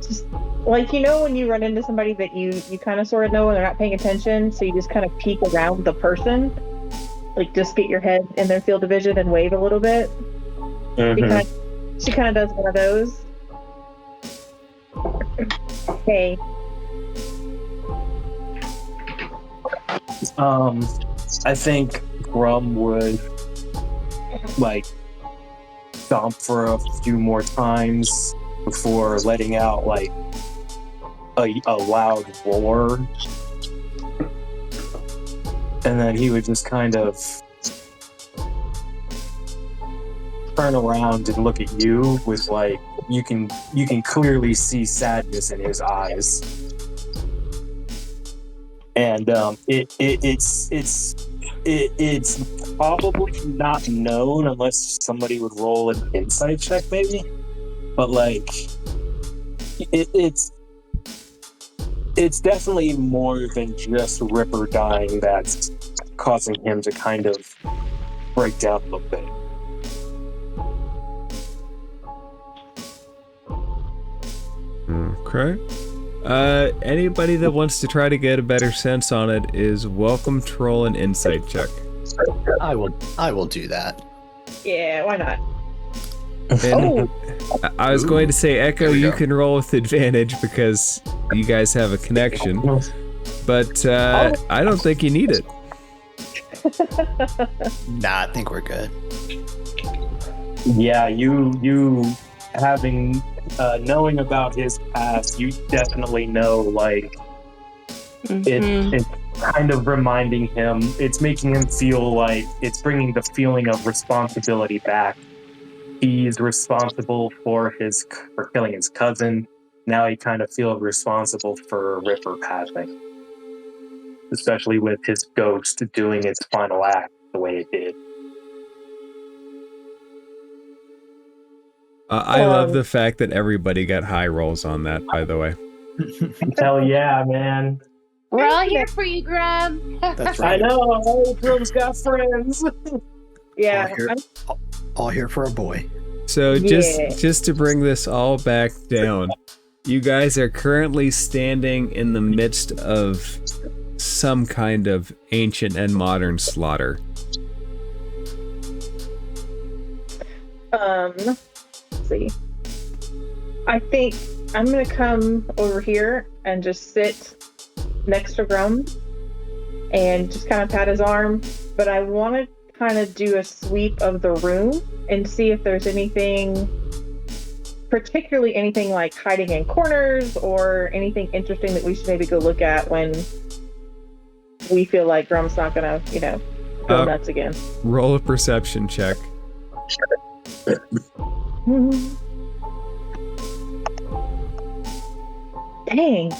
Just like, you know, when you run into somebody that you kind of sort of know and they're not paying attention, so you just kind of peek around the person, like just get your head in their field of vision and wave a little bit. She kind of does one of those. Hey. I think Grum would like stomp for a few more times before letting out like a loud roar, and then he would just kind of turn around and look at you with like you can clearly see sadness in his eyes, and it's probably not known unless somebody would roll an insight check maybe, but like it's definitely more than just Ripper dying that's causing him to kind of break down a little bit. Okay. Anybody that wants to try to get a better sense on it is welcome to roll an insight check. I will do that. Yeah, why not? And I was going to say, Echo, There we you go. can roll with advantage because you guys have a connection, but I don't think you need it. Nah, I think we're good. Yeah, you having knowing about his past, you definitely know like it's kind of reminding him, it's making him feel like it's bringing the feeling of responsibility back he's responsible for killing his cousin. Now he kind of feels responsible for Ripper passing, especially with his ghost doing its final act the way it did. I love the fact that everybody got high rolls on that, by the way. Hell yeah, man. We're all here for you, Grum. That's I right. know, all Grum's got friends. Yeah. All here for a boy. So Yeah. just to bring this all back down, you guys are currently standing in the midst of some kind of ancient and modern slaughter. Let's see. I think I'm gonna come over here and just sit next to Grum and just kind of pat his arm. But I want to kind of do a sweep of the room and see if there's anything, particularly anything like hiding in corners or anything interesting that we should maybe go look at when we feel like Grum's not gonna, go nuts again. Roll a perception check. Dang.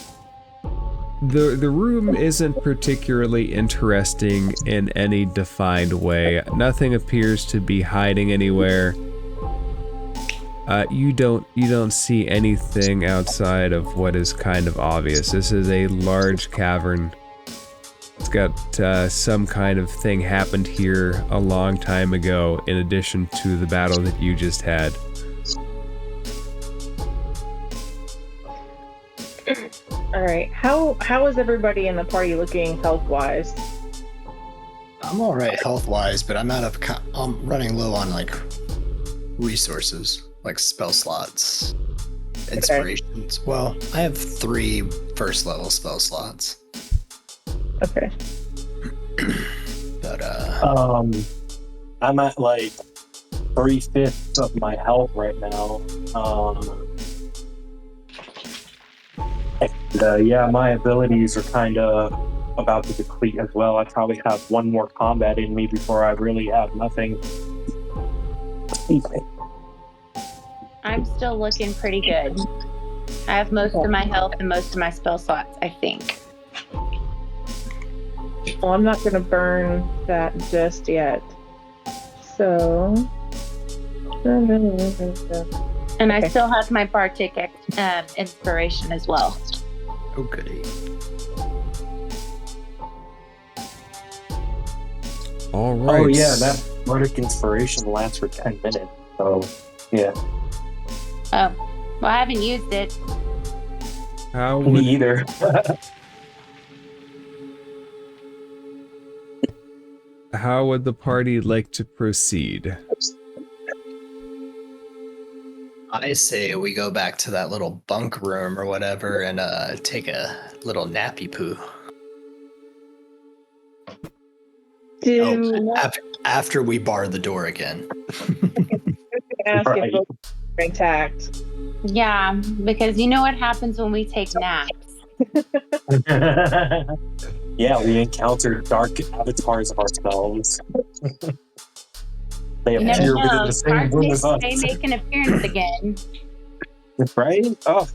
The room isn't particularly interesting in any defined way. Nothing appears to be hiding anywhere. You don't see anything outside of what is kind of obvious. This is a large cavern. It's got some kind of thing happened here a long time ago, in addition to the battle that you just had. All right. How is everybody in the party looking health-wise? I'm all right health-wise, but I'm running low on like resources, like spell slots, inspirations. Well, I have 3 first-level spell slots. Okay. But I'm at like 3/5 of my health right now. Yeah, my abilities are kind of about to deplete as well. I probably have 1 more combat in me before I really have nothing. I'm still looking pretty good. I have most of my health and most of my spell slots, I think. Well, I'm not going to burn that just yet. So. And I still have my Bardic inspiration as well. oh goody. All right. Oh yeah, that Bardic inspiration lasts for 10 minutes. So yeah, Oh, well, I haven't used it. How me would either. How would the party like to proceed? I say we go back to that little bunk room or whatever and take a little nappy poo. After we bar the door again. Ask Right. if both are intact. Yeah, because you know what happens when we take naps. Yeah, we encounter dark avatars of ourselves. They You never appear know. within the same room as us. They make an appearance again. Right? Oh.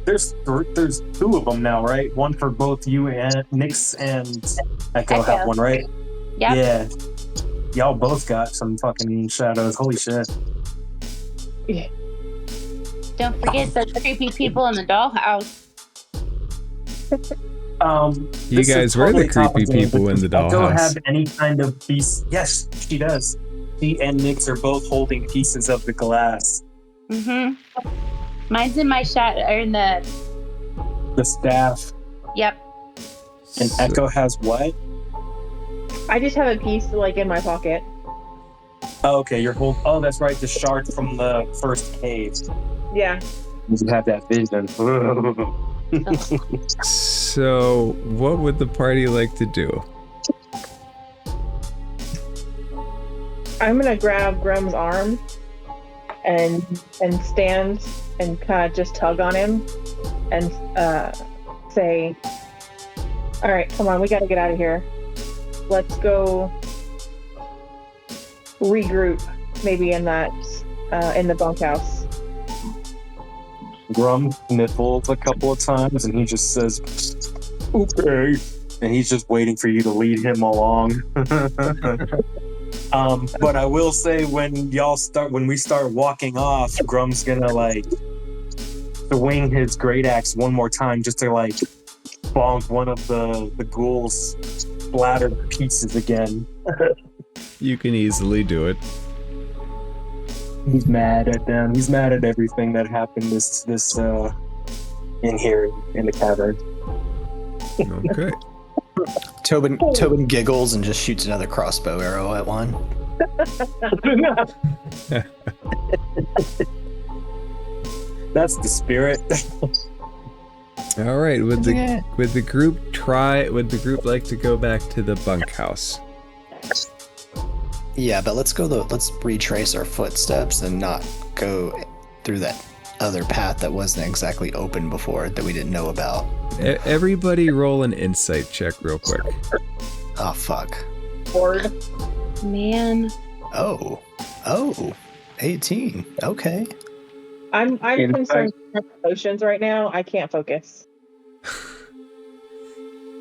There's 2 of them now, right? One for both you and Nyx and Echo have Echo. one, right? Yep. Yeah. Y'all both got some fucking shadows. Holy shit. Don't forget those creepy people in the dollhouse. You This is guys were the totally creepy complicated, people in the but Echo dollhouse. have any kind of piece? Yes, she does. She and Nyx are both holding pieces of the glass. Mm-hmm. Mine's in my shot, or in the. The staff. Yep. And Echo has what? I just have a piece like in my pocket. Oh, okay, oh, that's right, the shard from the first cave. Yeah. You have that vision. So, what would the party like to do? I'm gonna grab Grum's arm and stand and kind of just tug on him and say, "All right, come on, we got to get out of here. Let's go regroup maybe in that in the bunkhouse. Grum sniffles a couple of times, and he just says, "Okay," and he's just waiting for you to lead him along. But I will say, when we start walking off, Grum's gonna like swing his great axe one more time just to like bonk one of the ghouls splattered pieces again. You can easily do it. He's mad at them. He's mad at everything that happened this in here in the cavern. Okay. Tobin giggles and just shoots another crossbow arrow at one. That's the spirit. All right. Would the group like to go back to the bunkhouse? Yeah, but let's retrace our footsteps and not go through that other path that wasn't exactly open before that we didn't know about. Everybody roll an insight check real quick. Oh, fuck. Board. Man. Oh, 18. Okay. I'm concerned with potions right now. I can't focus.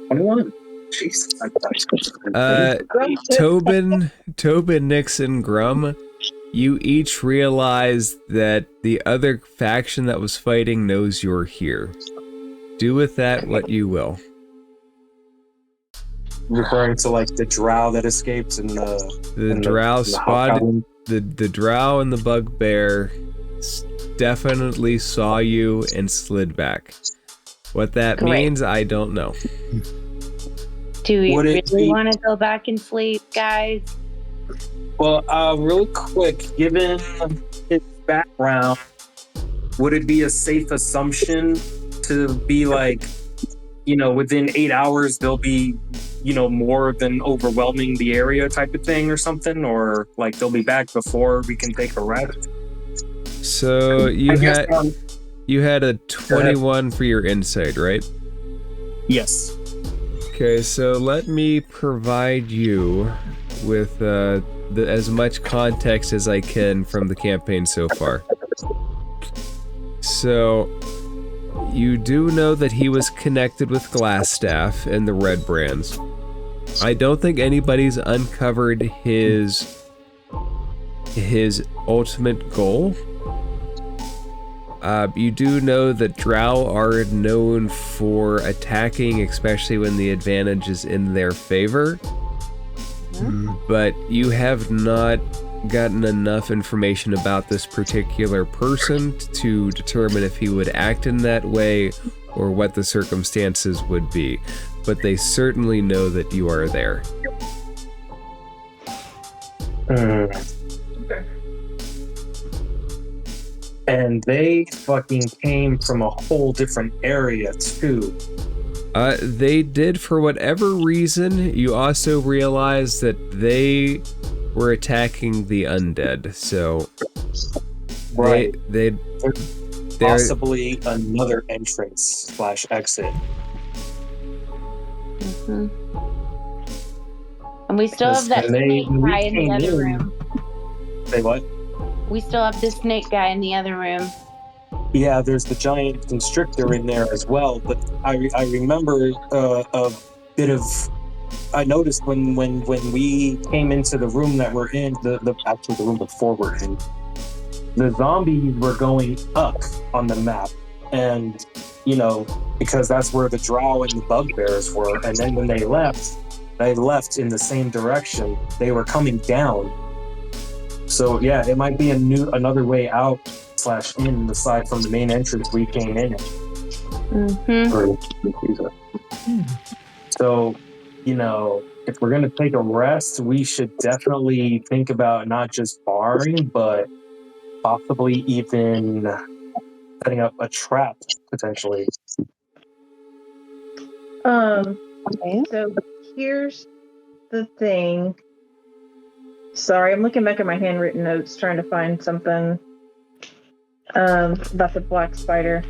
21. Jesus. Tobin, Nix, and Grum, you each realize that the other faction that was fighting knows you're here. Do with that what you will. Referring to like the drow that escaped and the drow spotted the drow and the bugbear definitely saw you and slid back. What that means, I don't know. Do we really want to go back and sleep, guys? Well, really quick, given his background, would it be a safe assumption to be like, within 8 hours they'll be, more than overwhelming the area type of thing or something? Or like they'll be back before we can take a rest? So you had a 21 for your insight, right? Yes. Okay, so let me provide you with as much context as I can from the campaign so far. So, you do know that he was connected with Glassstaff and the Red Brands. I don't think anybody's uncovered his ultimate goal. You do know that drow are known for attacking, especially when the advantage is in their favor. But you have not gotten enough information about this particular person to determine if he would act in that way or what the circumstances would be. But they certainly know that you are there. Okay. And they fucking came from a whole different area, too. They did for whatever reason. You also realize that they were attacking the undead, so... Right. They're possibly another entrance / exit. Mm-hmm. And we still have that snake guy in the other room. Say what? We still have the snake guy in the other room. Yeah, there's the giant constrictor in there as well. But I remember a bit of. I noticed when we came into the room that we're in, the room before we're in, the zombies were going up on the map, and because that's where the drow and the bugbears were. And then when they left in the same direction. They were coming down. So yeah, it might be another way out / in aside from the main entrance we came in. So, if we're gonna take a rest, we should definitely think about not just barring, but possibly even setting up a trap potentially. So here's the thing. Sorry, I'm looking back at my handwritten notes trying to find something about the Blackspider.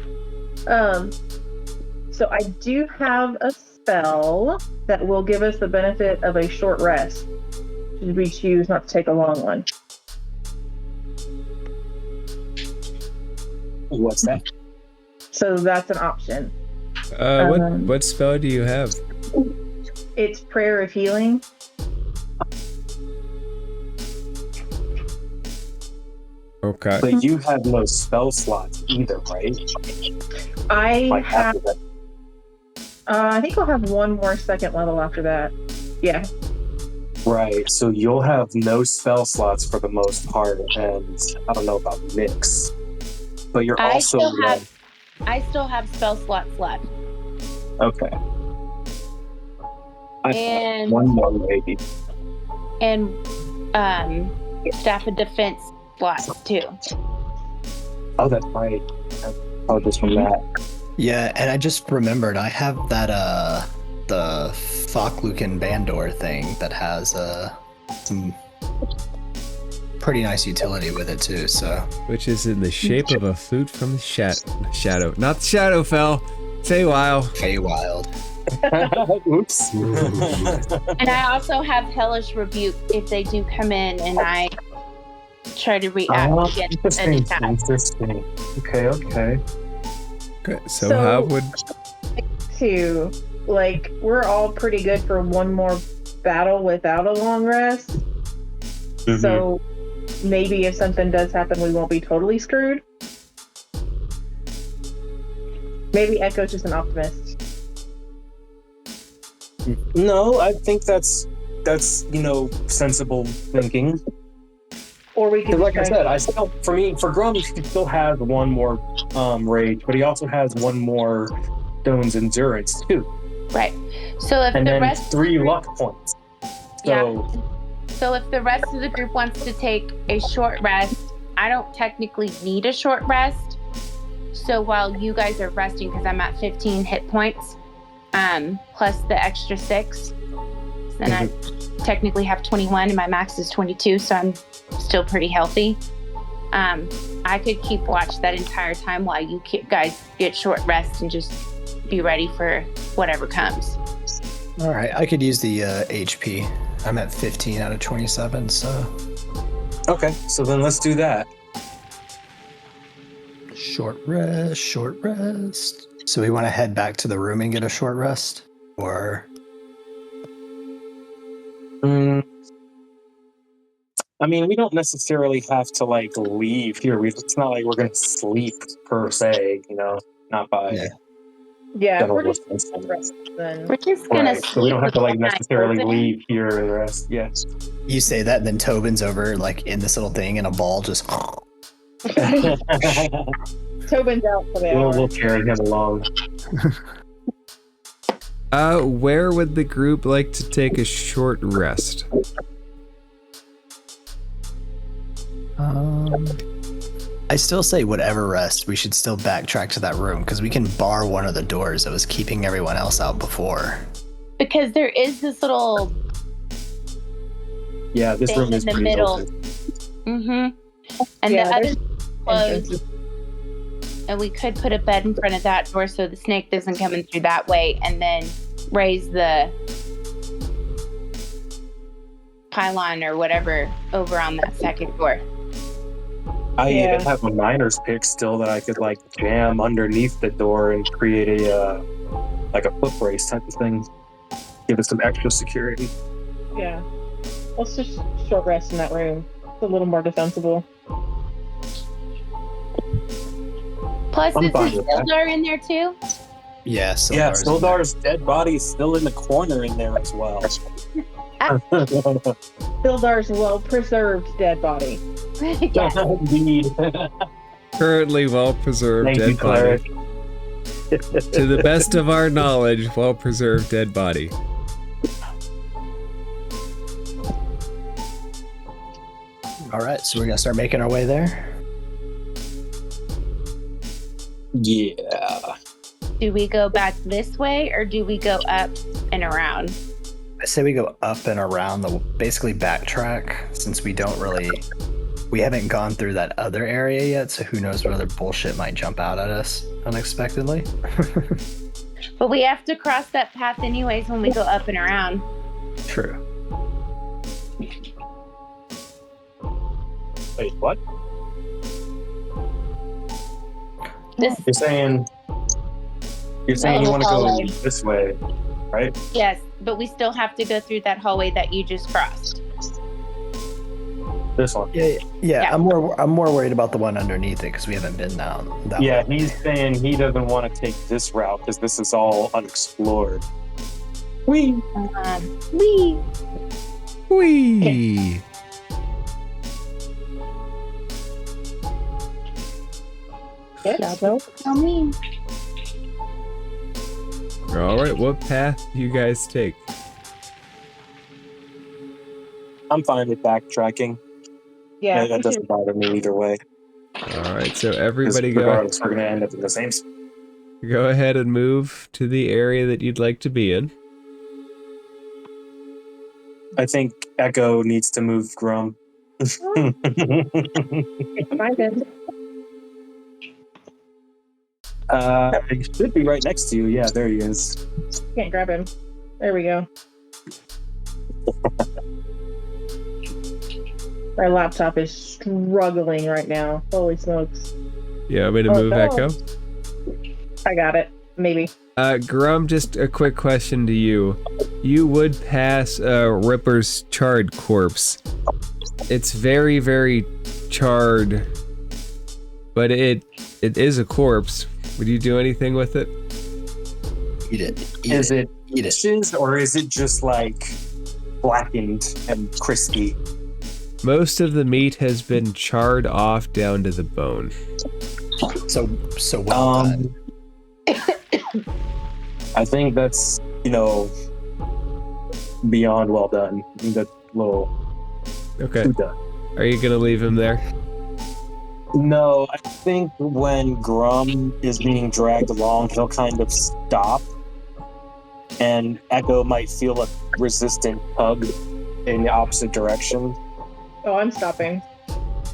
So I do have a spell that will give us the benefit of a short rest, should we choose not to take a long one. What's that? So that's an option. What spell do you have? It's Prayer of Healing. Okay. But you have no spell slots either, right? I Like have. after that. I think I'll have one more second level after that. Yeah. Right, so you'll have no spell slots for the most part, and I don't know about Nyx. But you're I also still have spell slots left. okay. And One more maybe. and staff of defense slots too. Oh, that's right. Oh, just from that. Yeah, and I just remembered I have that the Faklukan Bandor thing that has some pretty nice utility with it too. So Which is in the shape of a flute from the shadow. Not the Shadowfell. Feywild. Feywild. Oops. And I also have hellish rebuke if they do come in and I try to react against an attack. Interesting. Okay. Okay. So So- how would Two. Like, we're all pretty good for one more battle without a long rest. Mhm. So maybe if something does happen, we won't be totally screwed. Maybe Echo's just an optimist. No, I think that's sensible thinking. Or we could Because, like I just try- said, for Grum, he still has one more rage, but he also has one more Stone's endurance too, Right. So if and the then rest 3 luck points. So So if the rest of the group wants to take a short rest, I don't technically need a short rest. So while you guys are resting, because I'm at 15 hit points, plus the extra 6, then I technically have 21 and my max is 22, so I'm still pretty healthy. I could keep watch that entire time while you guys get short rest and just be ready for whatever comes. All right, I could use the HP. I'm at 15 out of 27, so okay, so then let's do that. short rest, short rest. So we want to head back to the room and get a short rest, or I mean, we don't necessarily have to leave here. It's not like we're gonna sleep per se, not by. Yeah. Yeah, if we're general just listeners. then We're just gonna Right, so we don't have to sleep with one eye necessarily open. leave here and rest. Yeah. you say that, and then Tobin's over in this little thing, and a ball just. Tobin's out for the hour. We'll carry him along. where would the group like to take a short rest? I still say whatever rest, we should still backtrack to that room because we can bar one of the doors that was keeping everyone else out before. Because there is this little Yeah, this thing room in is the pretty middle. open. And Yeah, the other there's closed, entrances. and we could put a bed in front of that door so the snake doesn't come in through that way, and then raise the pylon or whatever over on that second door. I Yeah. even have a miner's pick still that I could jam underneath the door and create a foot brace type of thing. Give it some extra security. Yeah. Let's just short rest in that room. It's a little more defensible. Plus, I'm is fine with that. Sildar in there too? Yeah, so Yeah, Sildar's dead body is still in the corner in there as well. Sildar's well-preserved dead body. Yes. Indeed. Currently well-preserved Thank you, dead body. Cleric. To the best of our knowledge, well-preserved dead body. All right, so we're gonna start making our way there. Yeah. Do we go back this way or do we go up and around? I say we go up and around basically backtrack since we haven't gone through that other area yet. So who knows what other bullshit might jump out at us unexpectedly. But we have to cross that path anyways when we go up and around. True. Wait, what? This, You're saying you little want to go hallway. this way, right? Yes, but we still have to go through that hallway that you just crossed. This one. Yeah. Yeah. I'm more worried about the one underneath it because we haven't been down that Yeah, way. he's saying he doesn't want to take this route because this is all unexplored. Wee. Wee. Whee! Yes, no. Tell me. All right, what path do you guys take? I'm fine with backtracking. Yeah, That we doesn't should- bother me either way. All right, so 'Cause everybody regardless, we're gonna end up in the same. go ahead and move to the area that you'd like to be in. I think Echo needs to move Grum. Fine then. He should be right next to you. Yeah, there he is. Can't grab him. There we go. My laptop is struggling right now. Holy smokes. You want me to Oh, move no. Echo? I got it. Maybe. Grum, just a quick question to you. You would pass Ripper's charred corpse. It's very, very charred, but it is a corpse. Would you do anything with it? Eat it. Is it Eat it. ashes or is it just like blackened and crispy? Most of the meat has been charred off down to the bone. So well done. I think that's beyond well done. I think that's a little Okay. too done. Are you gonna leave him there? No, I think when Grum is being dragged along, he'll kind of stop, and Echo might feel a resistant tug in the opposite direction. Oh, I'm stopping.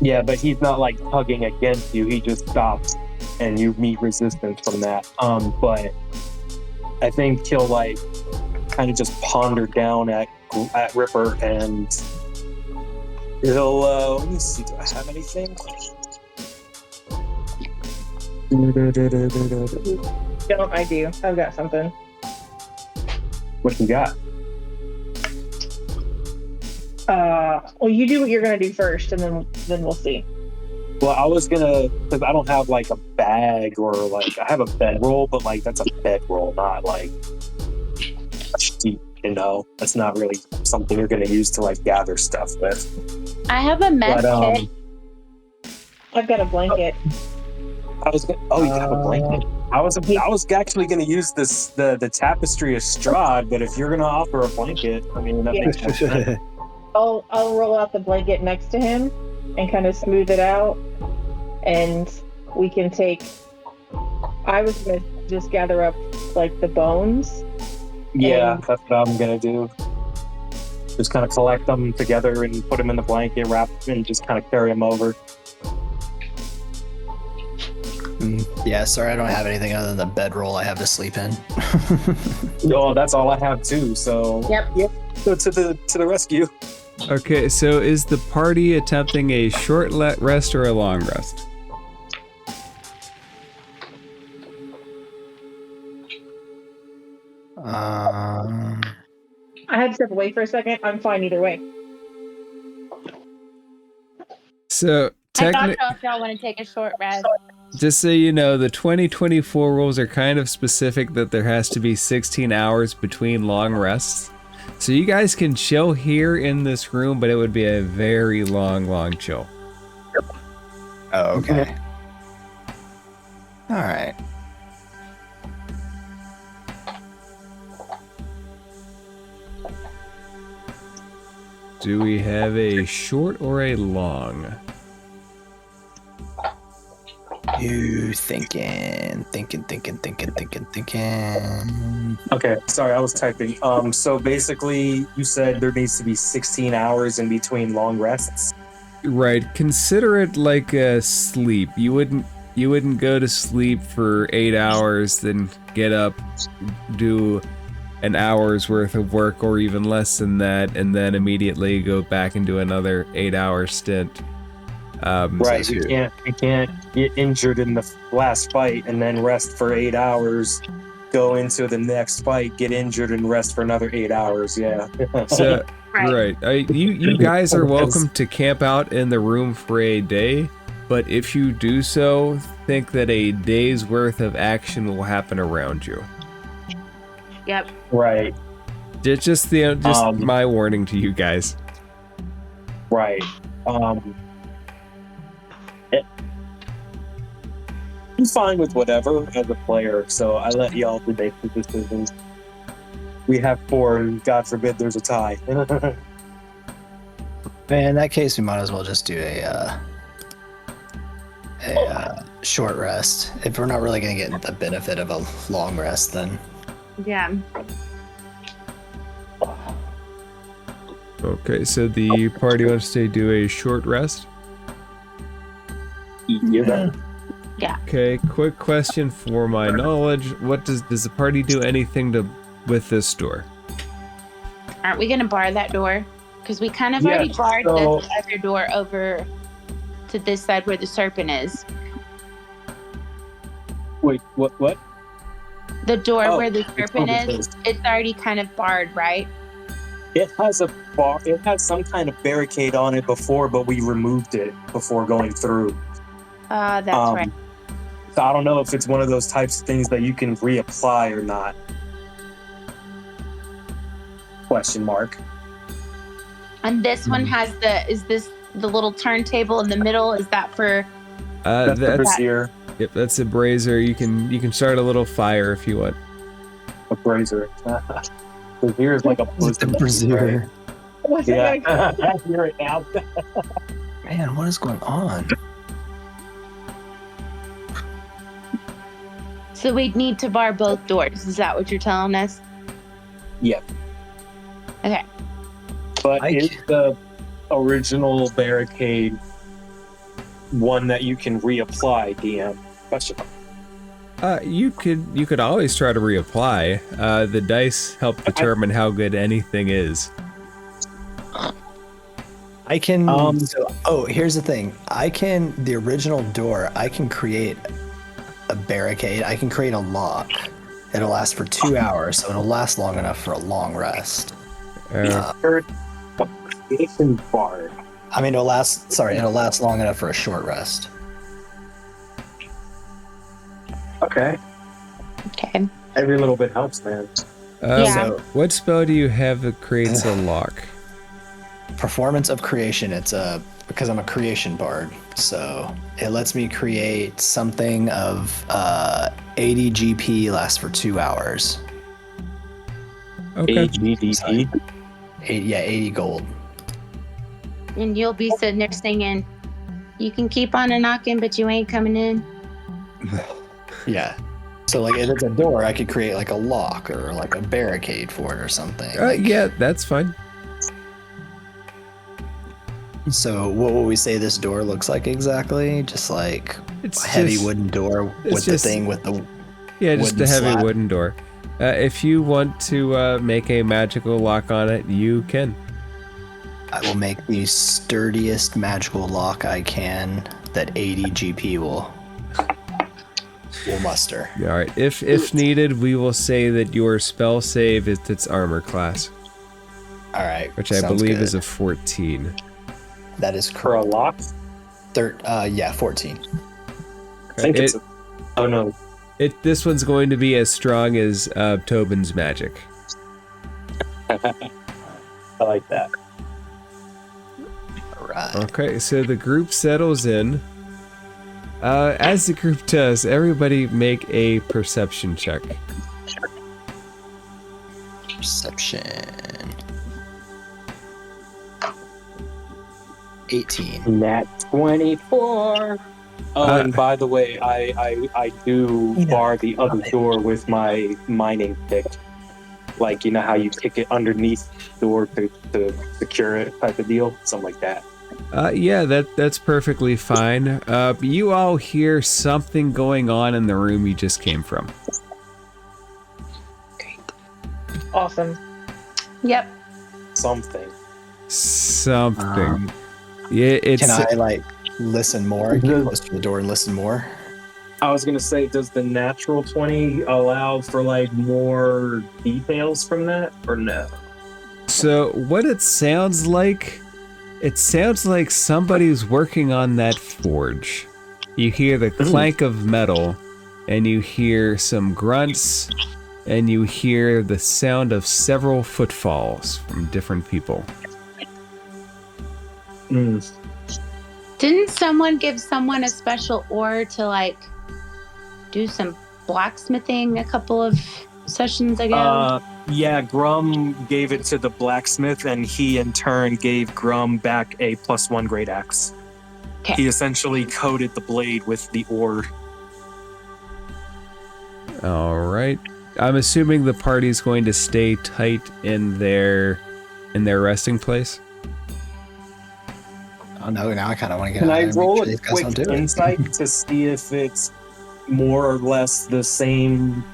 Yeah, but he's not like tugging against you. He just stops, and you meet resistance from that. But I think he'll like kind of just ponder down at Ripper, and he'll let me see. Do I have anything? Don't I do? I've got something. What you got? Well, you do what you're gonna do first, and then we'll see. Well, I was gonna, because I don't have like a bag or like I have a bedroll, but like that's a bedroll, not like a sheet. That's not really something you're gonna use to like gather stuff with. I have a med But kit. I've got a blanket. I was gonna, you have a blanket. I was actually gonna use the tapestry of Strahd, but if you're gonna offer a blanket, I mean that Yeah. makes more sense. I'll roll out the blanket next to him and kind of smooth it out, and we can take. I was gonna just gather up like the bones. Yeah, that's what I'm gonna do. Just kind of collect them together and put them in the blanket, wrap and just kind of carry them over. Yeah, sorry, I don't have anything other than the bedroll I have to sleep in. Oh, that's all I have too. So Yep. So to the rescue. Okay, so is the party attempting a short rest or a long rest? I had to step away for a second. I'm fine either way. So I thought so if y'all want to take a short rest. just so you know, the 2024 rules are kind of specific that there has to be 16 hours between long rests. So you guys can chill here in this room, but it would be a very long chill. Oh, okay. All right. Do we have a short or a long? You thinking. Okay, sorry, I was typing. So basically, you said there needs to be 16 hours in between long rests. Right. Consider it like a sleep. You wouldn't go to sleep for 8 hours, then get up, do an hour's worth of work or even less than that, and then immediately go back and do another 8-hour stint. Right. says You who? can't get injured in the last fight and then rest for 8 hours. Go into the next fight, get injured, and rest for another 8 hours. Yeah. So, Right. you guys are welcome to camp out in the room for a day, but if you do so, think that a day's worth of action will happen around you. Yep. Right. Just my warning to you guys. Right. I'm fine with whatever as a player, so I let y'all to make the decisions. We have 4, and God forbid there's a tie. In that case, we might as well just do a short rest. If we're not really going to get the benefit of a long rest, then Yeah. Okay, so the party wants to do a short rest. Yeah. Okay, quick question for my knowledge: what does the party do anything with this door? Aren't we gonna bar that door? Because we kind of already barred this other door over to this side where the serpent is. Wait, what? The door Oh, where the serpent over is, it's already kind of barred, right? It has a bar. It has some kind of barricade on it before, but we removed it before going through. That's right. So I don't know if it's one of those types of things that you can reapply or not. Question mark. And this one has is this the little turntable in the middle? Is that for? That's the brazier. Yep, that's a brazier. You can start a little fire if you want. A brazier. Brazier is like a brazier. Yeah, I hear it now. Man, what is going on? So we'd need to bar both doors. Is that what you're telling us? Yeah. Okay. But is the original barricade one that you can reapply, DM? Question mark. You could always try to reapply. The dice help determine how good anything is. I can. Here's the thing. The original door. I can create a barricade. I can create a lock. It'll last for 2 hours, so it'll last long enough for a long rest. Bar. I mean, it'll last long enough for a short rest. Okay. Okay. Every little bit helps, man. Yeah. What spell do you have that creates a lock? Performance of creation. It's because I'm a creation bard, so it lets me create something of 80 GP, lasts for 2 hours. Okay. 80 gold. And you'll be sitting there singing, "You can keep on a knocking, but you ain't coming in." Yeah. So like if it's a door, I could create like a lock or like a barricade for it or something. Yeah, that's fine. So what would we say this door looks like exactly? Just like It's a heavy just- wooden door it's with just- the thing with the Yeah, just wooden a heavy slat. wooden door. If you want to make a magical lock on it, you can. I will make the sturdiest magical lock I can that 80 GP will muster. All right. If needed, we will say that your spell save is its armor class, All right. which I sounds believe good. is a 14. That is For a correct. lock? 14. I think it's oh no. This one's going to be as strong as Tobin's magic. I like that. All right. Okay, so the group settles in. As the group does, everybody make a perception check. Perception. 18. Nat 24. Oh, and by the way, I do bar the other door with my mining pick. Like, you know how you kick it underneath the door to secure it type of deal? Something like that. Yeah, that's perfectly fine. You all hear something going on in the room you just came from. Awesome. Yep. Something. Something. Yeah, it's. Can I like listen more. Get close to the door and listen more. I was gonna say, does the natural 20 allow for like more details from that, or no? So what it sounds like somebody's working on that forge. You hear the clank of metal, and you hear some grunts, and you hear the sound of several footfalls from different people. Didn't someone give someone a special ore to like do some blacksmithing a couple of sessions ago? Yeah, Grum gave it to the blacksmith, and he in turn gave Grum back a +1 great axe. Okay. He essentially coated the blade with the ore. All right. I'm assuming the party's going to stay tight in their resting place. Oh no! Now I kind of want to get. Can out I there and roll make sure a these guys quick don't do it. insight to see if it's more or less the same,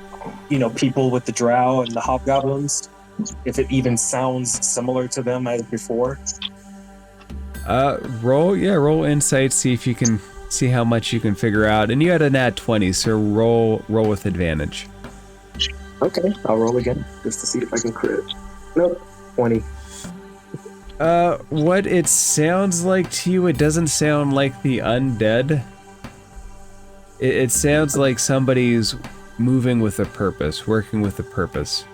people with the drow and the hobgoblins? If it even sounds similar to them as before? Roll insight, see if you can see how much you can figure out. And you had a nat 20, so roll with advantage. Okay, I'll roll again, just to see if I can crit. Nope, 20. What it sounds like to you, it doesn't sound like the undead. It sounds like somebody's moving with a purpose, working with a purpose.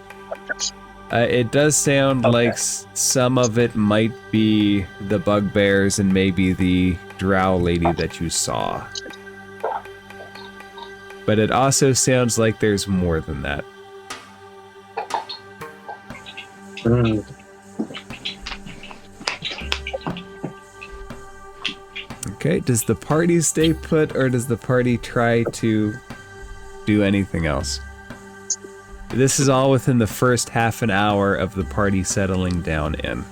It does sound like some of it might be the bugbears and maybe the drow lady that you saw. But it also sounds like there's more than that. Okay, does the party stay put, or does the party try to do anything else? This is all within the first half an hour of the party settling down in.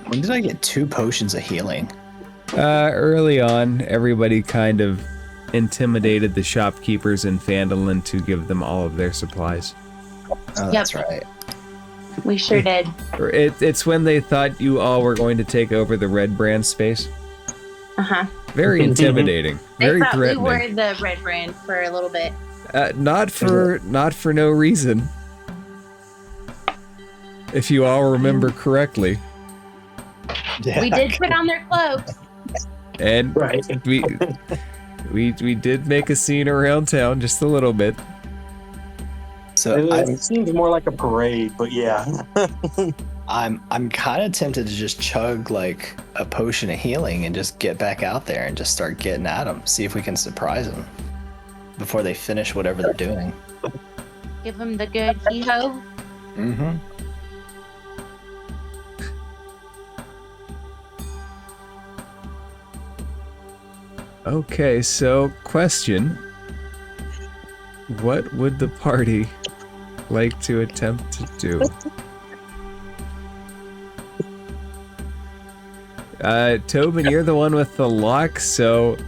When did I get 2 potions of healing? Early on, everybody kind of intimidated the shopkeepers in Phandalin to give them all of their supplies. Oh, that's right. We sure did. It's when they thought you all were going to take over the Red Brand space. Uh-huh. Very intimidating. Very They thought threatening. we were the Red Brand for a little bit. Not for no reason. If you all remember correctly. Yeah. We did put on their cloaks. And Right. we did make a scene around town just a little bit. So It seems more like a parade, but yeah. I'm kind of tempted to just chug like a potion of healing and just get back out there and just start getting at them. See if we can surprise them before they finish whatever they're doing. Give them the good hee-ho. Mm-hmm. Okay, so question. What would the party like to attempt to do? Tobin, you're the one with the lock, so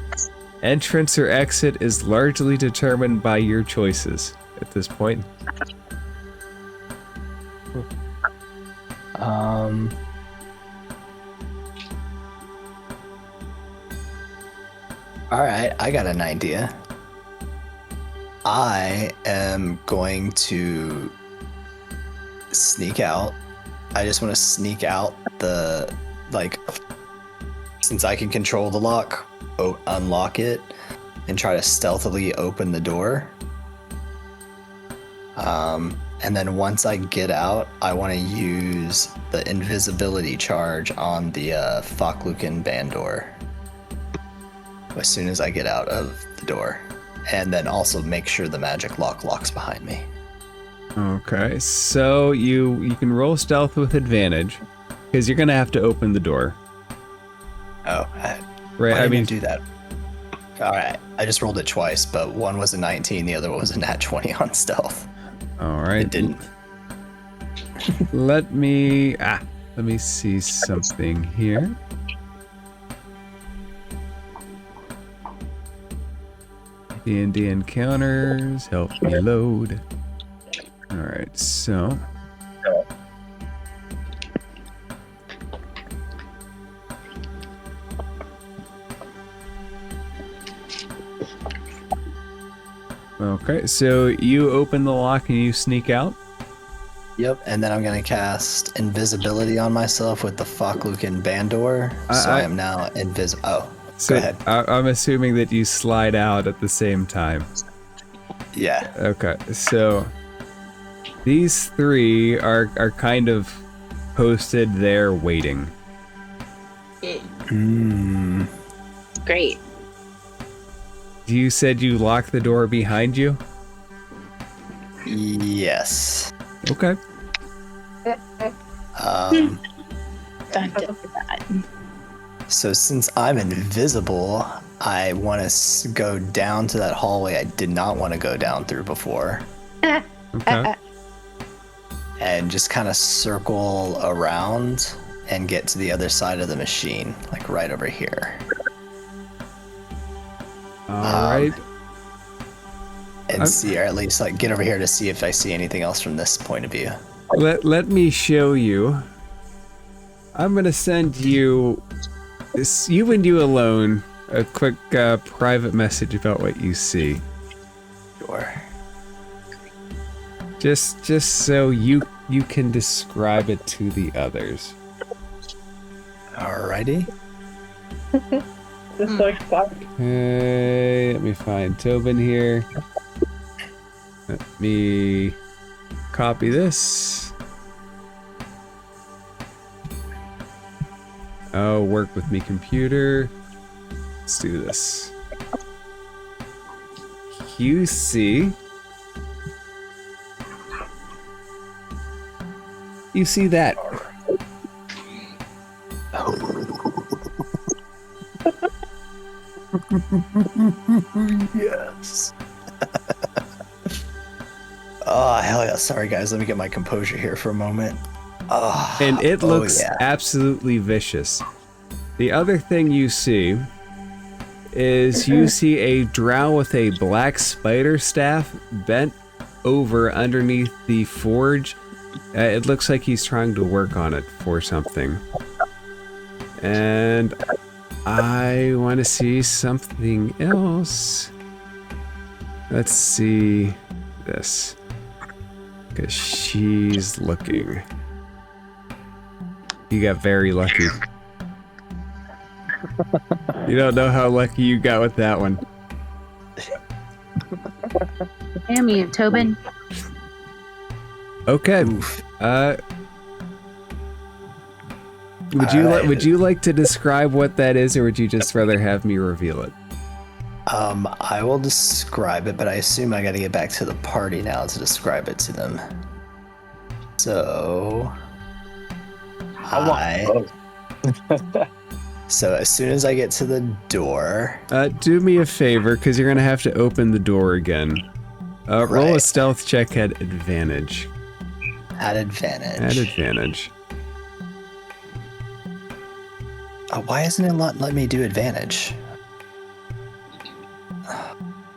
entrance or exit is largely determined by your choices at this point. All right, I got an idea. I am going to sneak out. I just want to sneak out since I can control the lock, unlock it, and try to stealthily open the door. And then once I get out, I want to use the invisibility charge on the Faklukin Bandor as soon as I get out of the door. And then also make sure the magic lock locks behind me. Okay, so you can roll stealth with advantage, because you're gonna have to open the door. Oh, Right, I mean, do that. All right, I just rolled it twice, but one was a 19, the other one was a nat 20 on stealth. All right. It didn't. Let me see something here. D&D encounters, help me load. All right, so. Okay, so you open the lock and you sneak out? Yep, and then I'm gonna cast invisibility on myself with the Faklukin Bandor, so I am now invisible. Oh, so go ahead. I'm assuming that you slide out at the same time. Yeah. Okay, so these three are kind of posted there waiting. Great. You said you locked the door behind you? Yes. Okay. Dun, dun, dun. So since I'm invisible, I want to go down to that hallway I did not want to go down through before. Okay. And just kind of circle around and get to the other side of the machine, like right over here. All right. And see, or at least like get over here to see if I see anything else from this point of view. Let me show you. I'm gonna send you, you and you alone, a quick private message about what you see. Sure. Just so you can describe it to the others. Alrighty. Just like fuck. Hey, let me find Tobin here. Let me copy this. Oh, work with me, computer. Let's do this. QC. You see that? Yes. Oh, hell yeah. Sorry, guys. Let me get my composure here for a moment. Oh, And it looks yeah. absolutely vicious. The other thing you see is you see a drow with a black spider staff bent over underneath the forge. It looks like he's trying to work on it for something. And I want to see something else. Let's see this. Because she's looking. You got very lucky. You don't know how lucky you got with that one. Damn you, Tobin. Okay. Oof. Would you like to describe what that is, or would you just rather have me reveal it? I will describe it, but I assume I gotta get back to the party now to describe it to them. So... So as soon as I get to the door... Do me a favor, because you're going to have to open the door again. Roll a Right. stealth check at advantage. At advantage. At advantage. Why isn't it letting me do advantage?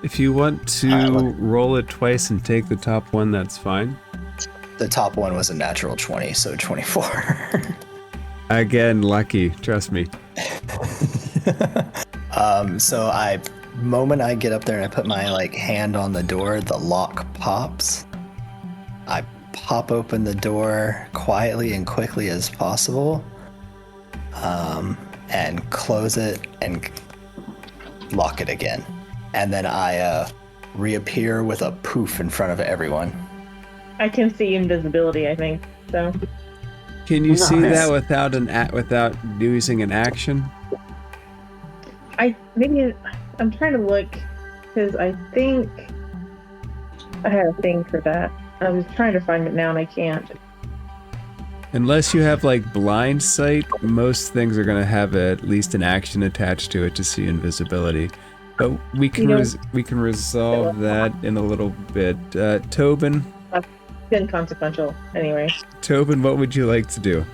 If you want to roll it twice and take the top one, that's fine. The top one was a natural 20, so 24. Again, lucky. Trust me. So moment I get up there and I put my hand on the door, the lock pops. I pop open the door quietly and quickly as possible, and close it and lock it again. And then I reappear with a poof in front of everyone. I can see invisibility, I think. So Can you see Nice. that without using an action? I'm trying to look because I think I had a thing for that. I was trying to find it now and I can't. Unless you have blind sight, most things are going to have at least an action attached to it to see invisibility. But we can we can resolve that in a little bit. Tobin, It's inconsequential anyway. Tobin, what would you like to do?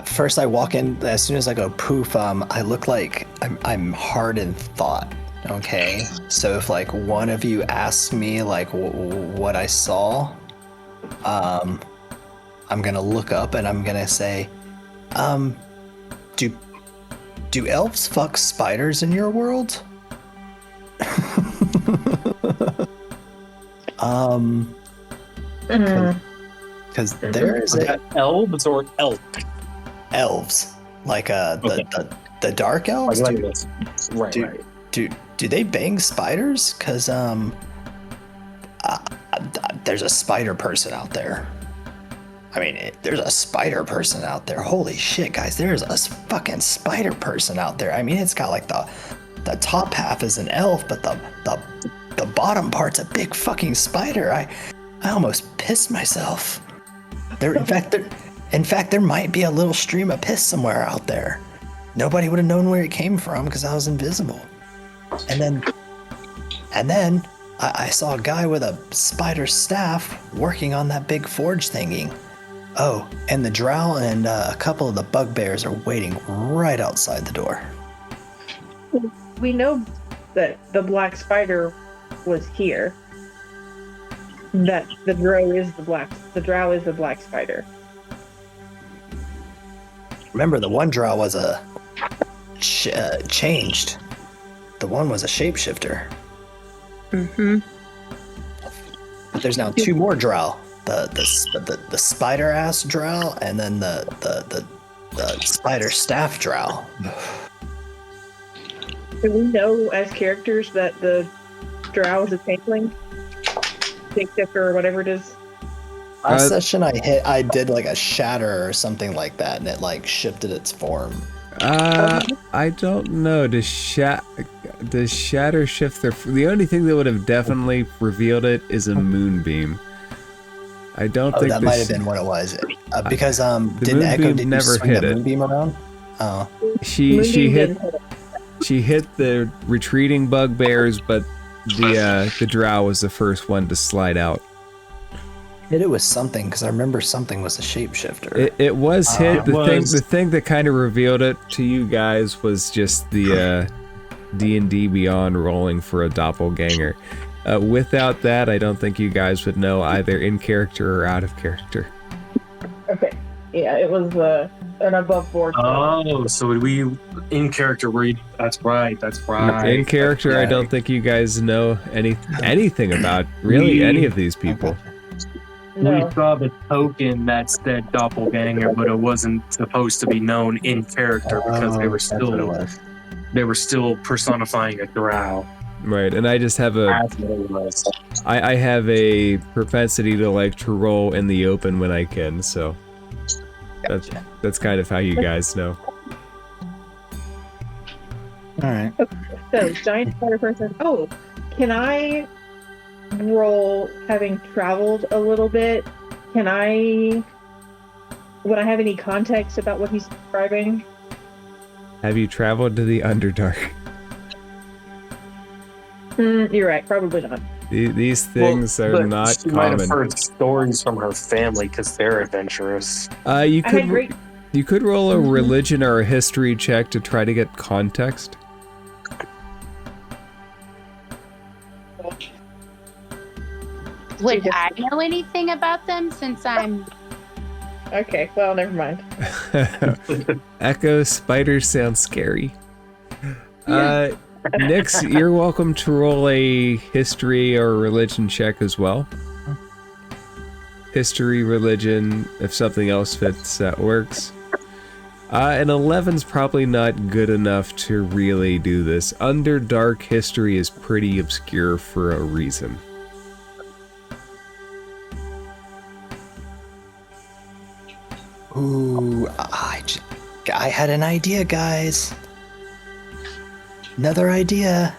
First I walk in, as soon as I go poof, I look like I'm hard in thought. Okay, so if like one of you asks me like what I saw, I'm gonna look up and I'm gonna say, do elves fuck spiders in your world? Because there is Is that elves or elk? elves, like Okay. the dark elves. Like do, this. Right, do, right. do they bang spiders? Because there's a spider person out there. I mean, there's a spider person out there. Holy shit, guys! There's a fucking spider person out there. I mean, it's got like the top half is an elf, but the bottom part's a big fucking spider. I almost pissed myself. In fact, there might be a little stream of piss somewhere out there. Nobody would have known where it came from because I was invisible. And then I saw a guy with a spider staff working on that big forge thingy. Oh, and the drow and a couple of the bugbears are waiting right outside the door. We know that the black spider was here. That the drow is the black spider. Remember, the one drow was changed. The one was a shapeshifter. Mm-hmm. But there's now two more drow. The spider ass drow and then the spider staff drow. Do we know as characters that the drow is a changeling? Shapeshifter or whatever it is? Last session I did like a shatter or something like that, and it like shifted its form. I don't know. Does shatter shift the only thing that would have definitely revealed it is a moonbeam. I don't think that might have been what it was. Because didn't Echo moonbeam did never swing hit the it. moonbeam around? Oh. She Moonbeam hit didn't hit it. she hit the retreating bugbears, but the drow was the first one to slide out. Hit it with something, because I remember something was a shapeshifter. It was hit. It The thing that kind of revealed it to you guys was just the D&D Beyond rolling for a doppelganger. Without that, I don't think you guys would know either in character or out of character. Okay. Yeah, it was an above board. Oh, so would we in character read? That's right. In character, I don't think you guys know anything about really any of these people. No. We saw the token that said doppelganger, but it wasn't supposed to be known in character because they were still personifying a drow. Right, and I just have I have a propensity to roll in the open when I can, so that's kind of how you guys know. All right. So, giant spider person. Oh, can I roll having traveled a little bit? Would I have any context about what he's describing? Have you traveled to the Underdark? You're right, probably not. These things are not she might have common. heard stories from her family because they're adventurous. You could roll a religion or a history check to try to get context. Would I know anything about them since I'm... Okay, well, never mind. Echo spiders sound scary. Nix, you're welcome to roll a history or religion check as well. History, religion, if something else fits, that works. An 11's probably not good enough to really do this. Underdark history is pretty obscure for a reason. Ooh, I had an idea, guys. Another idea.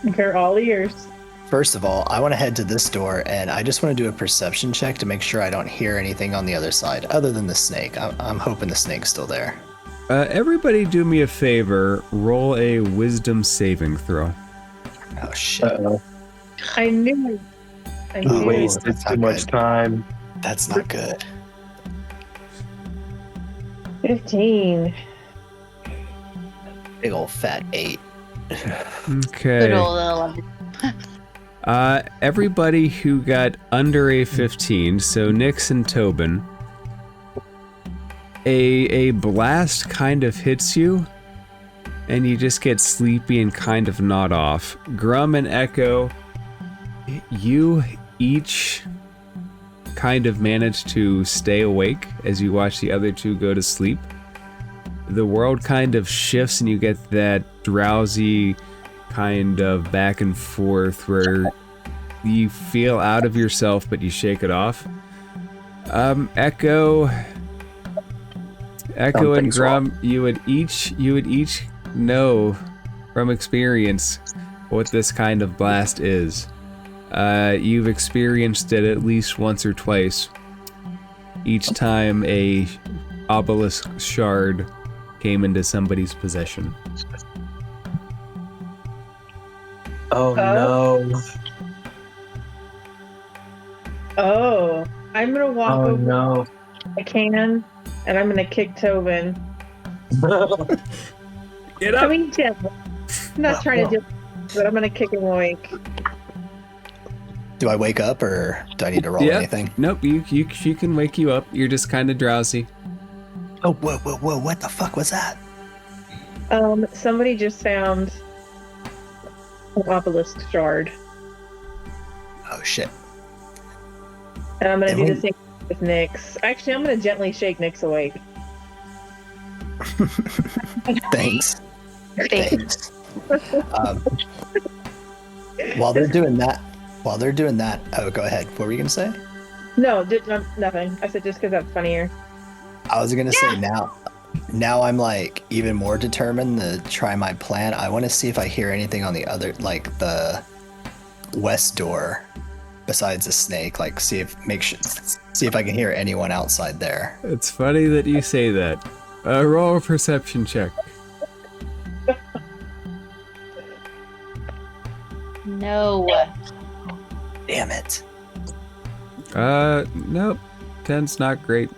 They're all ears. First of all, I want to head to this door, and I just want to do a perception check to make sure I don't hear anything on the other side, other than the snake. I'm hoping the snake's still there. Everybody do me a favor, roll a wisdom saving throw. Oh, shit. Uh-oh. I knew. Oh, wait. Wasted That's too not much good. time. That's not good. 15. Big old fat 8. Good Okay. old 11. Everybody who got under a 15, so Nix and Tobin, a blast kind of hits you, and you just get sleepy and kind of nod off. Grum and Echo, you each kind of manage to stay awake as you watch the other two go to sleep. The world kind of shifts and you get that drowsy kind of back and forth where you feel out of yourself but you shake it off. Echo and Something's Grum, you would each know from experience what this kind of blast is. You've experienced it at least once or twice. Each time a obelisk shard came into somebody's possession. Oh no. Oh, I'm gonna walk Oh over no. if I can, and I'm gonna kick Tobin. Get I up! mean, gentle. I'm not trying to do, but I'm gonna kick him awake. Do I wake up or do I need to roll Yeah. anything? Nope, she can wake you up. You're just kind of drowsy. Oh, whoa, what the fuck was that? Somebody just found an obelisk shard, Oh, shit. and I'm gonna And do we- the same with Nyx. Actually, I'm gonna gently shake Nyx awake. Thanks. Thanks. While they're doing that, oh, go ahead. What were you gonna say? No, nothing. I said just because that's funnier. I was gonna say now I'm like even more determined to try my plan. I want to see if I hear anything on the other, like the west door, besides the snake. Like see if I can hear anyone outside there. It's funny that you say that. Roll a perception check. No. Damn it. Nope. 10's not great.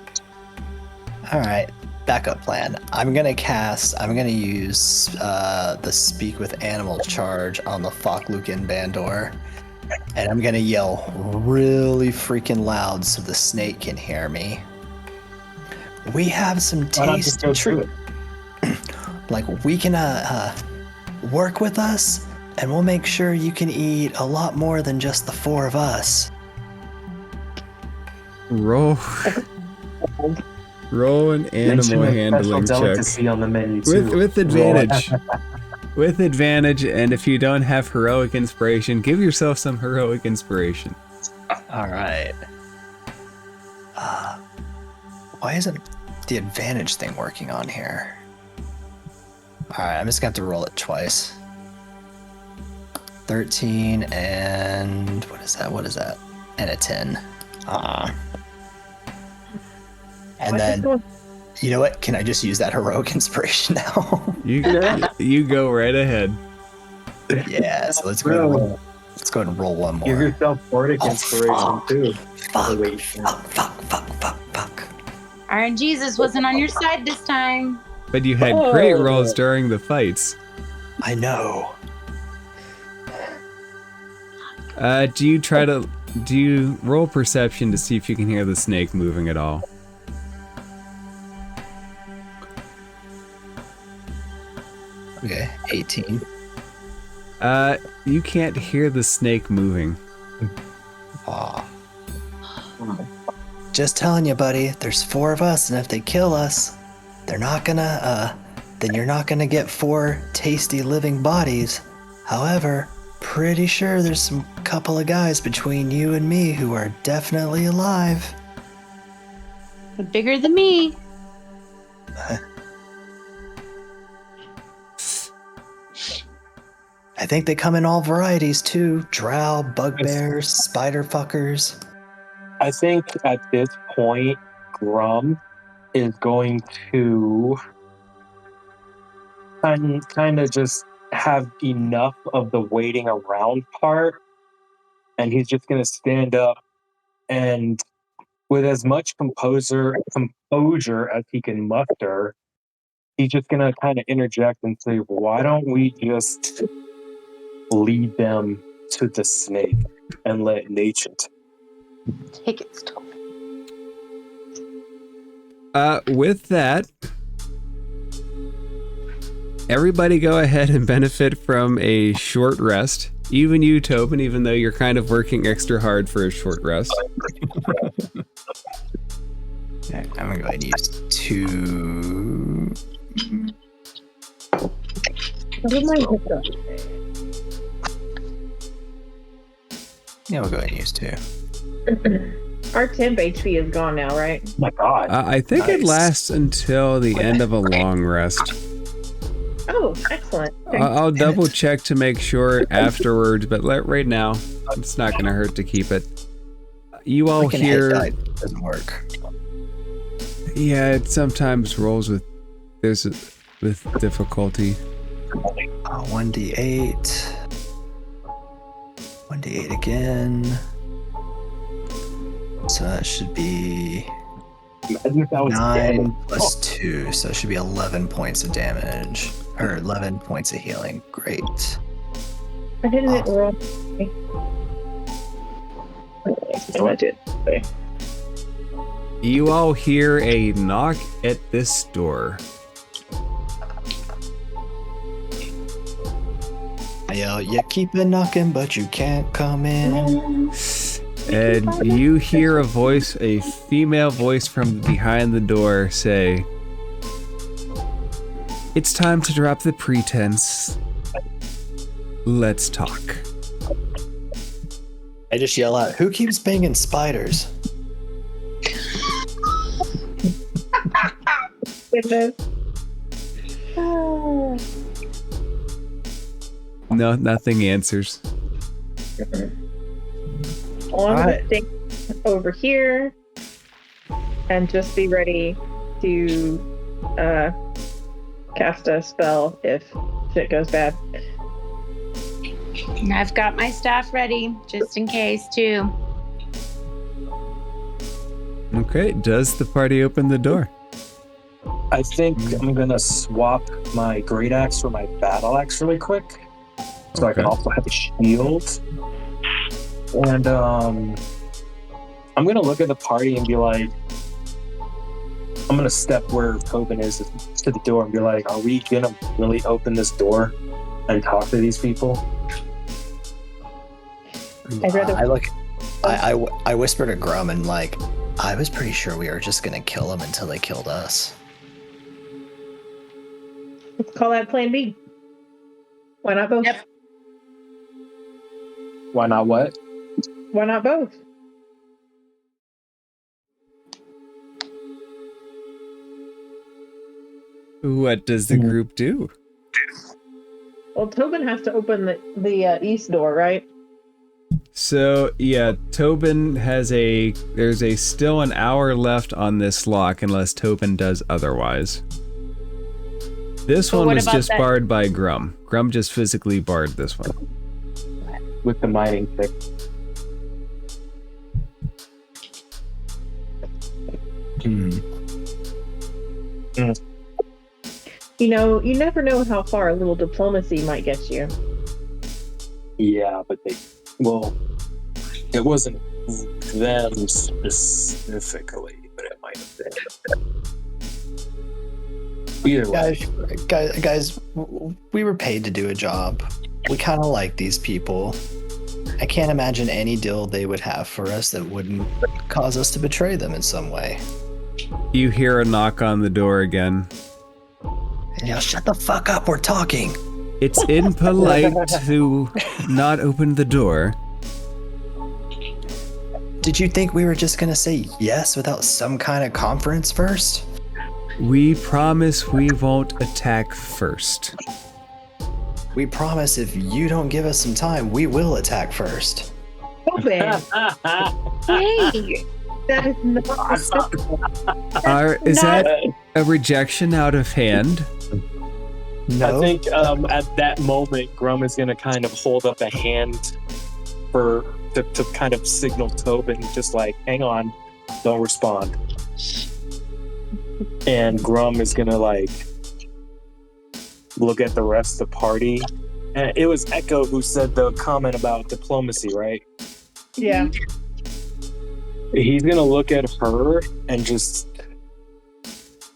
All right, backup plan. I'm gonna use the Speak with Animal charge on the Foklukin Bandor, and I'm gonna yell really freaking loud so the snake can hear me. We have some Why not just go tasty through treat. Like we can work with us, and we'll make sure you can eat a lot more than just the 4 of us. Roll an animal Mention a handling special check. delicacy on the menu too. With advantage. With advantage, and if you don't have heroic inspiration, give yourself some heroic inspiration. All right. Why isn't the advantage thing working on here? All right, I'm just gonna have to roll it twice. 13 and what is that? And a 10. And then, you know what? Can I just use that heroic inspiration now? You go right ahead. Yeah. So let's go ahead and roll one more. Give yourself Nordic Oh, inspiration fuck. too. Fuck. Iron Jesus wasn't on your side this time. But you had great rolls during the fights. I know. Do you roll perception to see if you can hear the snake moving at all? Okay, 18. You can't hear the snake moving. Aw. Just telling you, buddy, there's 4 of us, and if they kill us, then you're not gonna get 4 tasty living bodies. However, pretty sure there's some couple of guys between you and me who are definitely alive. Bigger than me. I think they come in all varieties too. Drow, bugbears, spider fuckers. I think at this point, Grum is going to kind of just have enough of the waiting around part, and he's just going to stand up and, with as much composure as he can muster, he's just gonna kind of interject and say, "Why don't we just lead them to the snake and let nature Take its toll. With that, everybody go ahead and benefit from a short rest. Even you, Tobin, even though you're kind of working extra hard for a short rest. Okay, I'm gonna go ahead and use 2. Yeah, we'll go ahead and use 2. Our temp HP is gone now, right? Oh my God. I think it Nice. lasts until the end of a long rest. Oh, excellent. Okay. I'll double check to make sure afterwards, but right now, it's not going to hurt to keep it. You all Freaking head hear... die doesn't work. Yeah, it sometimes rolls with difficulty. 1d8. 1d8 again. So that should be Imagine if that was 9 plus 2. So it should be 11 points of damage. Or 11 points of healing. Great. I didn't Awesome. roll. Okay. You all hear a knock at this door. I yell, you keep it knocking, but you can't come in. And you hear a voice, a female voice from behind the door say, "It's time to drop the pretense. Let's talk." I just yell out, who keeps banging spiders? Goodness. No, nothing answers. Well, I'm gonna stay over here and just be ready to cast a spell if shit goes bad. And I've got my staff ready just in case too. Okay, does the party open the door? I think I'm gonna swap my great axe for my battle axe really quick, so I can Okay. also have a shield. And I'm gonna look at the party and be like, I'm gonna step where Tobin is to the door and be like, are we gonna really open this door and talk to these people? I'd rather- I whisper to Grum and like, I was pretty sure we were just gonna kill them until they killed us. Let's call that Plan B. Why not both? Yep. Why not what? Why not both? What does the group do? Well, Tobin has to open the east door, right? So yeah, Tobin there's still an hour left on this lock unless Tobin does otherwise. This But one what was about just that- barred by Grum. Grum just physically barred this one. With the mining stick. You know, you never know how far a little diplomacy might get you. Yeah, but it wasn't them specifically, but it might have been. Either way. Guys, we were paid to do a job. We kind of like these people. I can't imagine any deal they would have for us that wouldn't cause us to betray them in some way. You hear a knock on the door again. And y'all shut the fuck up, we're talking. It's impolite to not open the door. Did you think we were just gonna say yes without some kind of conference first? We promise we won't attack first. We promise if you don't give us some time, we will attack first. Tobin, Hey, that is not acceptable. Is that a rejection out of hand? No. I think at that moment, Grum is going to kind of hold up a hand to kind of signal Tobin, just like, hang on, don't respond. And Grum is going to like look at the rest of the party. And it was Echo who said the comment about diplomacy, right? Yeah. He's gonna look at her and just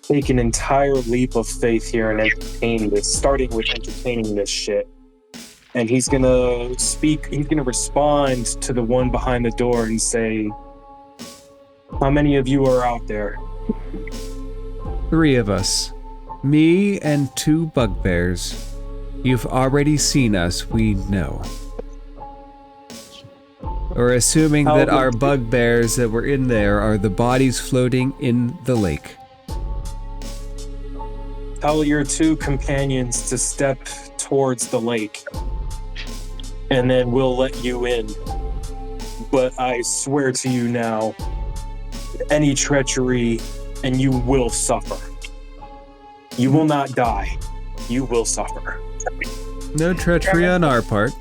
take an entire leap of faith here and entertain this, starting with entertaining this shit. And he's gonna respond to the one behind the door and say, how many of you are out there? 3 of us. Me and 2 bugbears. You've already seen us, we know. Or assuming that our bugbears that were in there are the bodies floating in the lake. Tell your 2 companions to step towards the lake, and then we'll let you in. But I swear to you now, any treachery, and you will suffer. You will not die. You will suffer. No treachery on our part.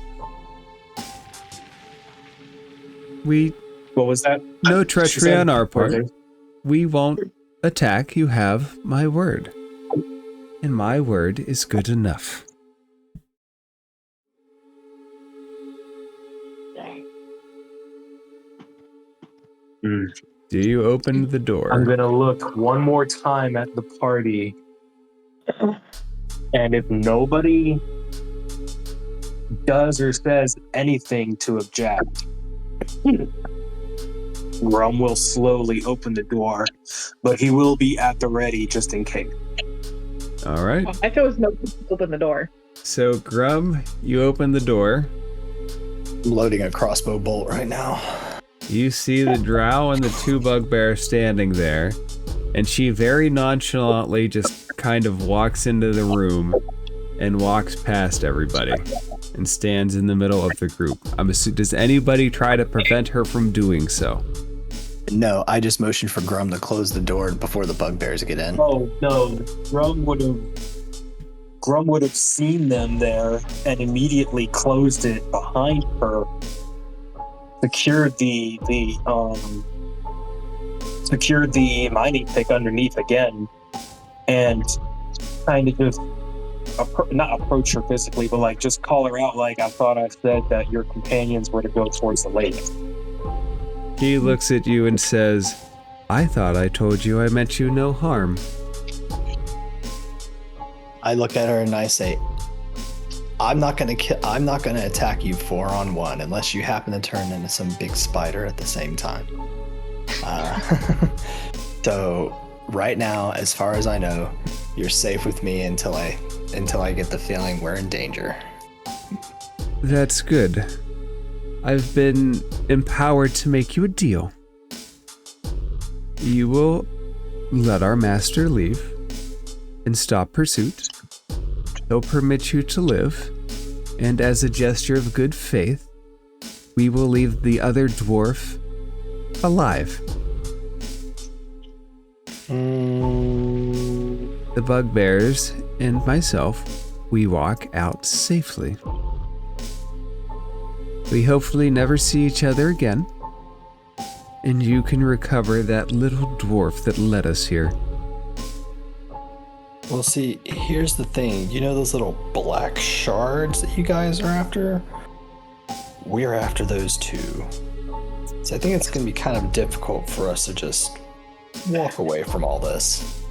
What was that? No treachery on our part. Okay. We won't attack. You have my word. And my word is good enough. Do you open the door? I'm gonna look one more time at the party, and if nobody does or says anything to object, Rum will slowly open the door, but he will be at the ready just in case. All right. Echo is no open the door. So, Grum, you open the door. I'm loading a crossbow bolt right now. You see the drow and the 2 bugbears standing there, and she very nonchalantly just kind of walks into the room and walks past everybody and stands in the middle of the group. Does anybody try to prevent her from doing so? No, I just motioned for Grum to close the door before the bugbears get in. Oh no, Grum would have seen them there and immediately closed it behind her. Secured the mining pick underneath again, and kind of just not approach her physically, but like just call her out. Like, I thought I said that your companions were to go towards the lake. He looks at you and says, I thought I told you I meant you no harm. I look at her and I say, I'm not gonna attack you 4-on-1 unless you happen to turn into some big spider at the same time. So right now, as far as I know, you're safe with me until I get the feeling we're in danger. That's good. I've been empowered to make you a deal. You will let our master leave and stop pursuit. He'll permit you to live, and as a gesture of good faith, we will leave the other dwarf alive. The bugbears and myself, we walk out safely. We hopefully never see each other again, and you can recover that little dwarf that led us here. Well, see, here's the thing. You know those little black shards that you guys are after? We're after those too. So I think it's going to be kind of difficult for us to just walk away from all this.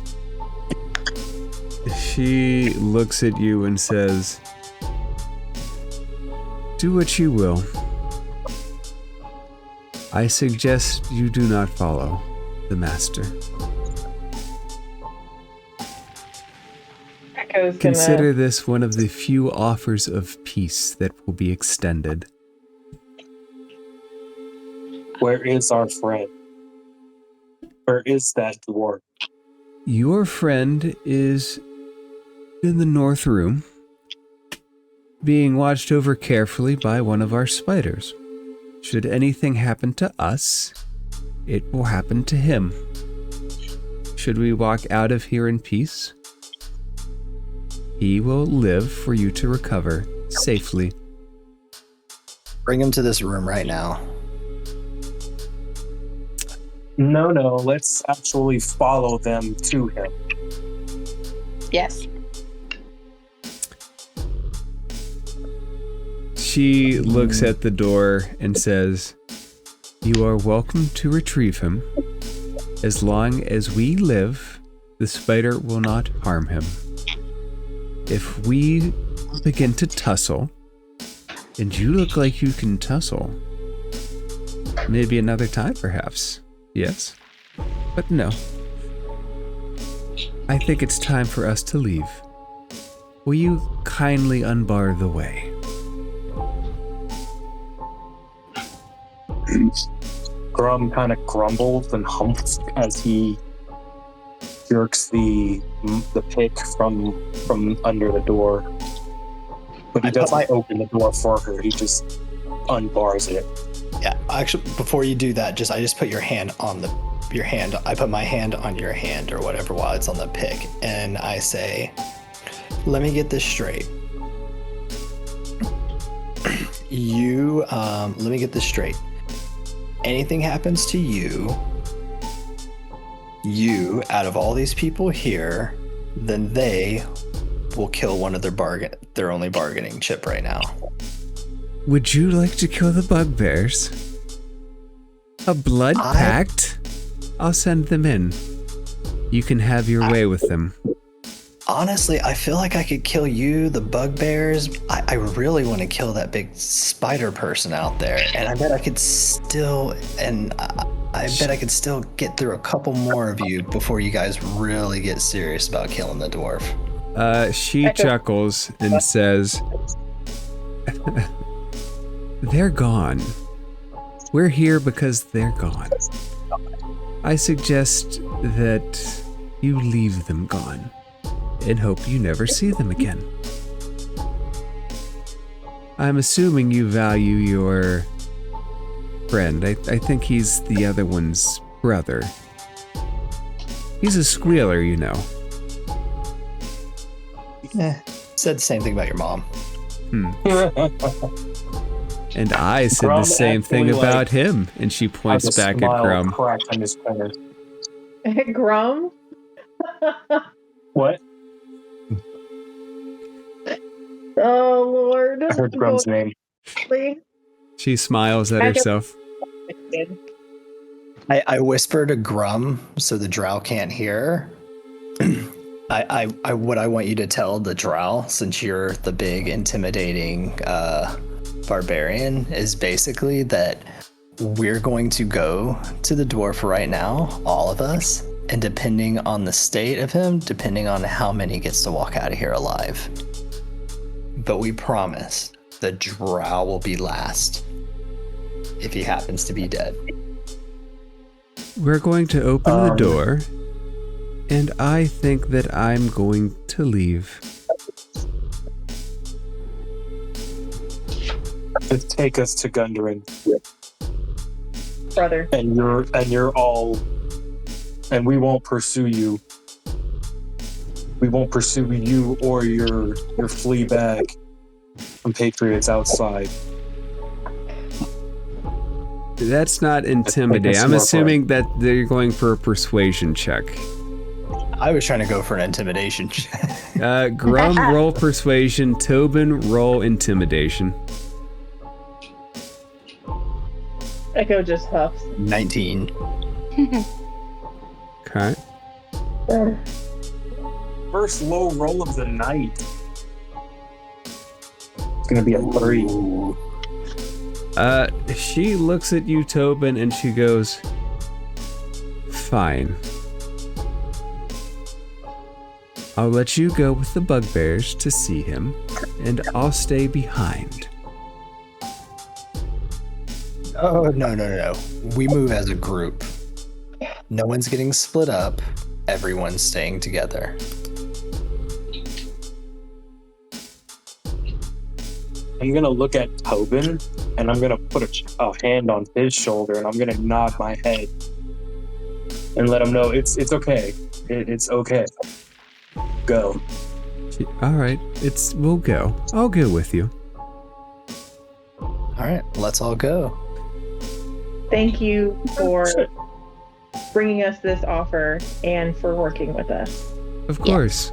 She looks at you and says, do what you will. I suggest you do not follow the master. Consider this one of the few offers of peace that will be extended. Where is our friend? Where is that dwarf? Your friend is in the north room, being watched over carefully by one of our spiders. Should anything happen to us, it will happen to him. Should we walk out of here in peace, he will live for you to recover safely. Bring him to this room right now. No, let's actually follow them to him. Yes. She looks at the door and says, "You are welcome to retrieve him. As long as we live, the spider will not harm him. If we begin to tussle, and you look like you can tussle, maybe another time perhaps, yes? But no. I think it's time for us to leave. Will you kindly unbar the way?" Grum kind of grumbles and humps as he jerks the pick from under the door. But he doesn't open the door for her. He just unbars it. Yeah, actually, before you do that, I just put your hand on your hand. I put my hand on your hand or whatever while it's on the pick, and I say, "Let me get this straight. Let me get this straight. Anything happens to you, out of all these people here, then they will kill one of their only bargaining chip right now." Would you like to kill the bugbears? A blood pact? I'll send them in. You can have your way with them. Honestly, I feel like I could kill you, the bugbears. I really want to kill that big spider person out there, and I bet I could still get through a couple more of you before you guys really get serious about killing the dwarf. She chuckles and says, "They're gone. We're here because they're gone. I suggest that you leave them gone and hope you never see them again. I'm assuming you value your friend. I think he's the other one's brother. He's a squealer, you know." Said the same thing about your mom. And I said the same thing about him. And she points back at Grum. Grum? What? Oh, Lord. I heard Grum's name. She smiles at herself. I whisper to Grum so the drow can't hear. What I want you to tell the drow, since you're the big intimidating barbarian, is basically that we're going to go to the dwarf right now, all of us, and depending on the state of him, depending on how many gets to walk out of here alive. But we promise the drow will be last if he happens to be dead. We're going to open the door, and I think that I'm going to leave. Just take us to Gundren. Brother. And you're all, and we won't pursue you. We won't pursue you or your flea bag compatriots outside. That's not intimidating. I'm assuming that they're going for a persuasion check. I was trying to go for an intimidation check. Grum, roll persuasion. Tobin, roll intimidation. Echo just huffs. 19. Okay. First low roll of the night. It's gonna be a 3. She looks at you, Tobin, and she goes, "Fine. I'll let you go with the bugbears to see him, and I'll stay behind." Oh, no. We move as a group. No one's getting split up. Everyone's staying together. I'm gonna look at Tobin, and I'm gonna put a hand on his shoulder, and I'm gonna nod my head and let him know it's okay. It's okay. Go. All right, we'll go. I'll go with you. All right, let's all go. Thank you for bringing us this offer and for working with us. Of course.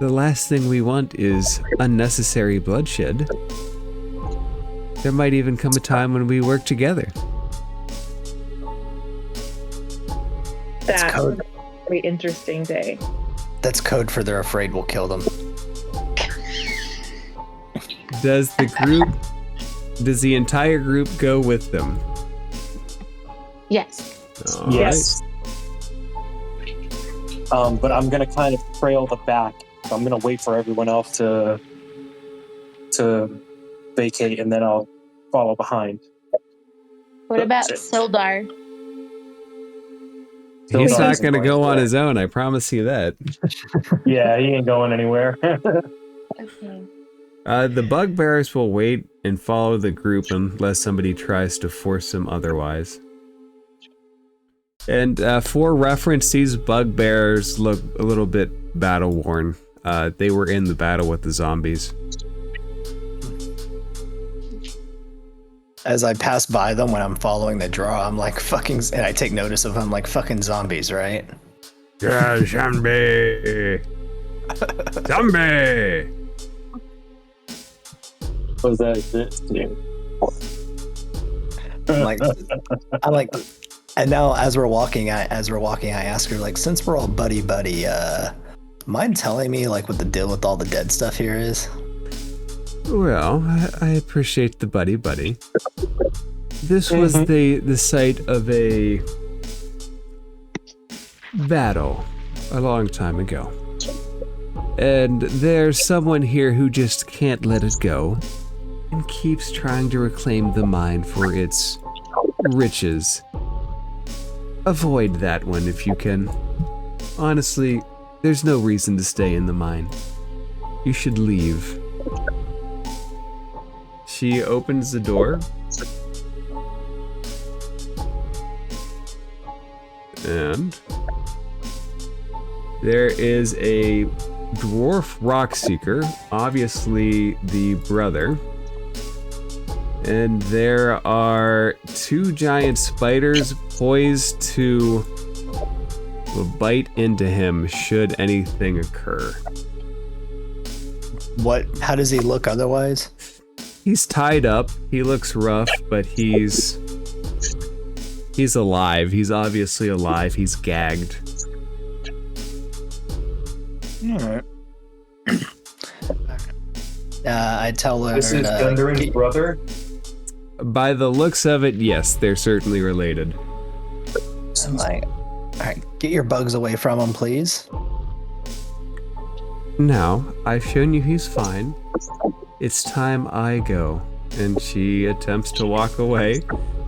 The last thing we want is unnecessary bloodshed. There might even come a time when we work together. That's code. a very interesting day. That's code for they're afraid we'll kill them. Does the entire group go with them? Yes. All Yes. But I'm gonna kind of trail the back. So I'm gonna wait for everyone else to vacate, and then I'll follow behind. What about Shit. Sildar? He's Sildar not isn't going to going go on anywhere. his own, I promise you that. Yeah, he ain't going anywhere. Okay. The bugbears will wait and follow the group unless somebody tries to force them otherwise. And for reference, these bugbears look a little bit battle-worn. They were in the battle with the zombies. As I pass by them when I'm following the draw, I'm like fucking, and I take notice of them like fucking zombies, right? Yeah, zombie! Zombie! Was that it? I'm like, and now as we're walking, I ask her like, since we're all buddy, mind telling me like what the deal with all the dead stuff here is? Well, I appreciate the buddy. This was the site of a battle a long time ago. And there's someone here who just can't let it go and keeps trying to reclaim the mine for its riches. Avoid that one if you can. Honestly, there's no reason to stay in the mine. You should leave. She opens the door. And there is a dwarf rockseeker, obviously the brother. And there are two giant spiders poised to bite into him should anything occur. How does he look otherwise? He's tied up. He looks rough, but he's alive. He's obviously alive. He's gagged. Alright. I tell her This is Gundren's brother. By the looks of it, yes, they're certainly related. I'm like, alright, get your bugs away from him, please. Now, I've shown you he's fine. It's time I go. And she attempts to walk away.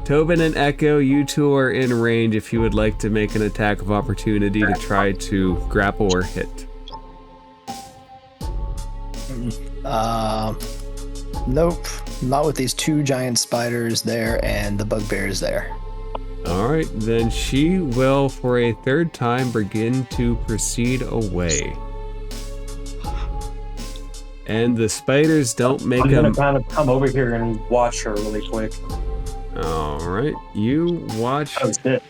Tobin and Echo, you two are in range if you would like to make an attack of opportunity to try to grapple or hit. Nope. Not with these two giant spiders there and the bugbears there. Alright, then she will, for a third time, begin to proceed away. And the spiders don't make I'm them... gonna kind of come over here and watch her really quick. Alright, you watch... Oh shit.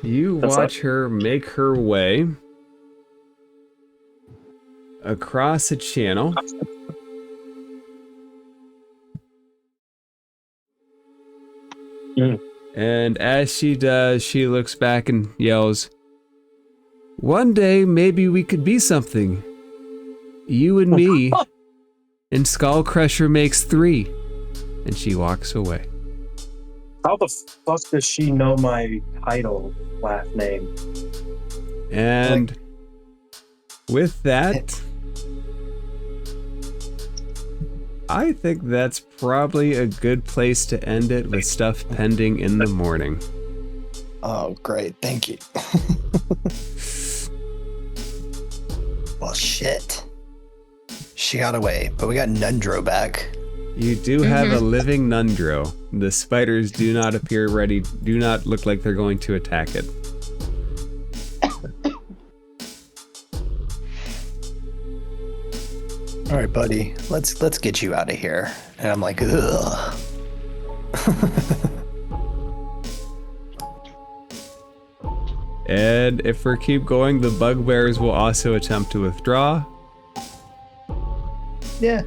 You That's watch her make her way across a channel. And as she does, she looks back and yells, "One day, maybe we could be something. You and me." And Skull Crusher makes 3. And she walks away. How the fuck does she know my title last name? And with that, I think that's probably a good place to end it with stuff pending in the morning. Oh, great. Thank you. Well, shit. She got away, but we got Nundro back. You do have a living Nundro. The spiders do not appear ready, do not look like they're going to attack it. All right, buddy. Let's get you out of here. And I'm like, ugh. And if we keep going, the bugbears will also attempt to withdraw. Yeah.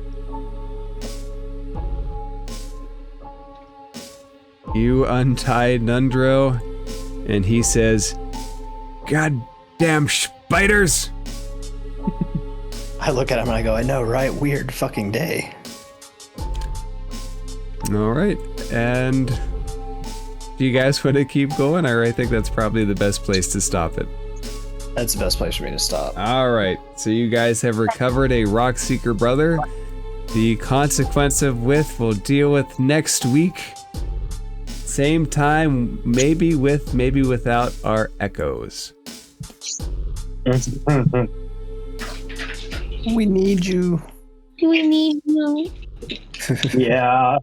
You untie Nundro, and he says, "Goddamn spiders!" I look at him and I go, I know, right? Weird fucking day. All right, and do you guys want to keep going? I think that's probably the best place to stop it. That's the best place for me to stop. All right, so you guys have recovered a Rockseeker brother. The consequence of which we'll deal with next week. Same time, maybe with, maybe without our echoes. We need you. Do we need you? Yeah.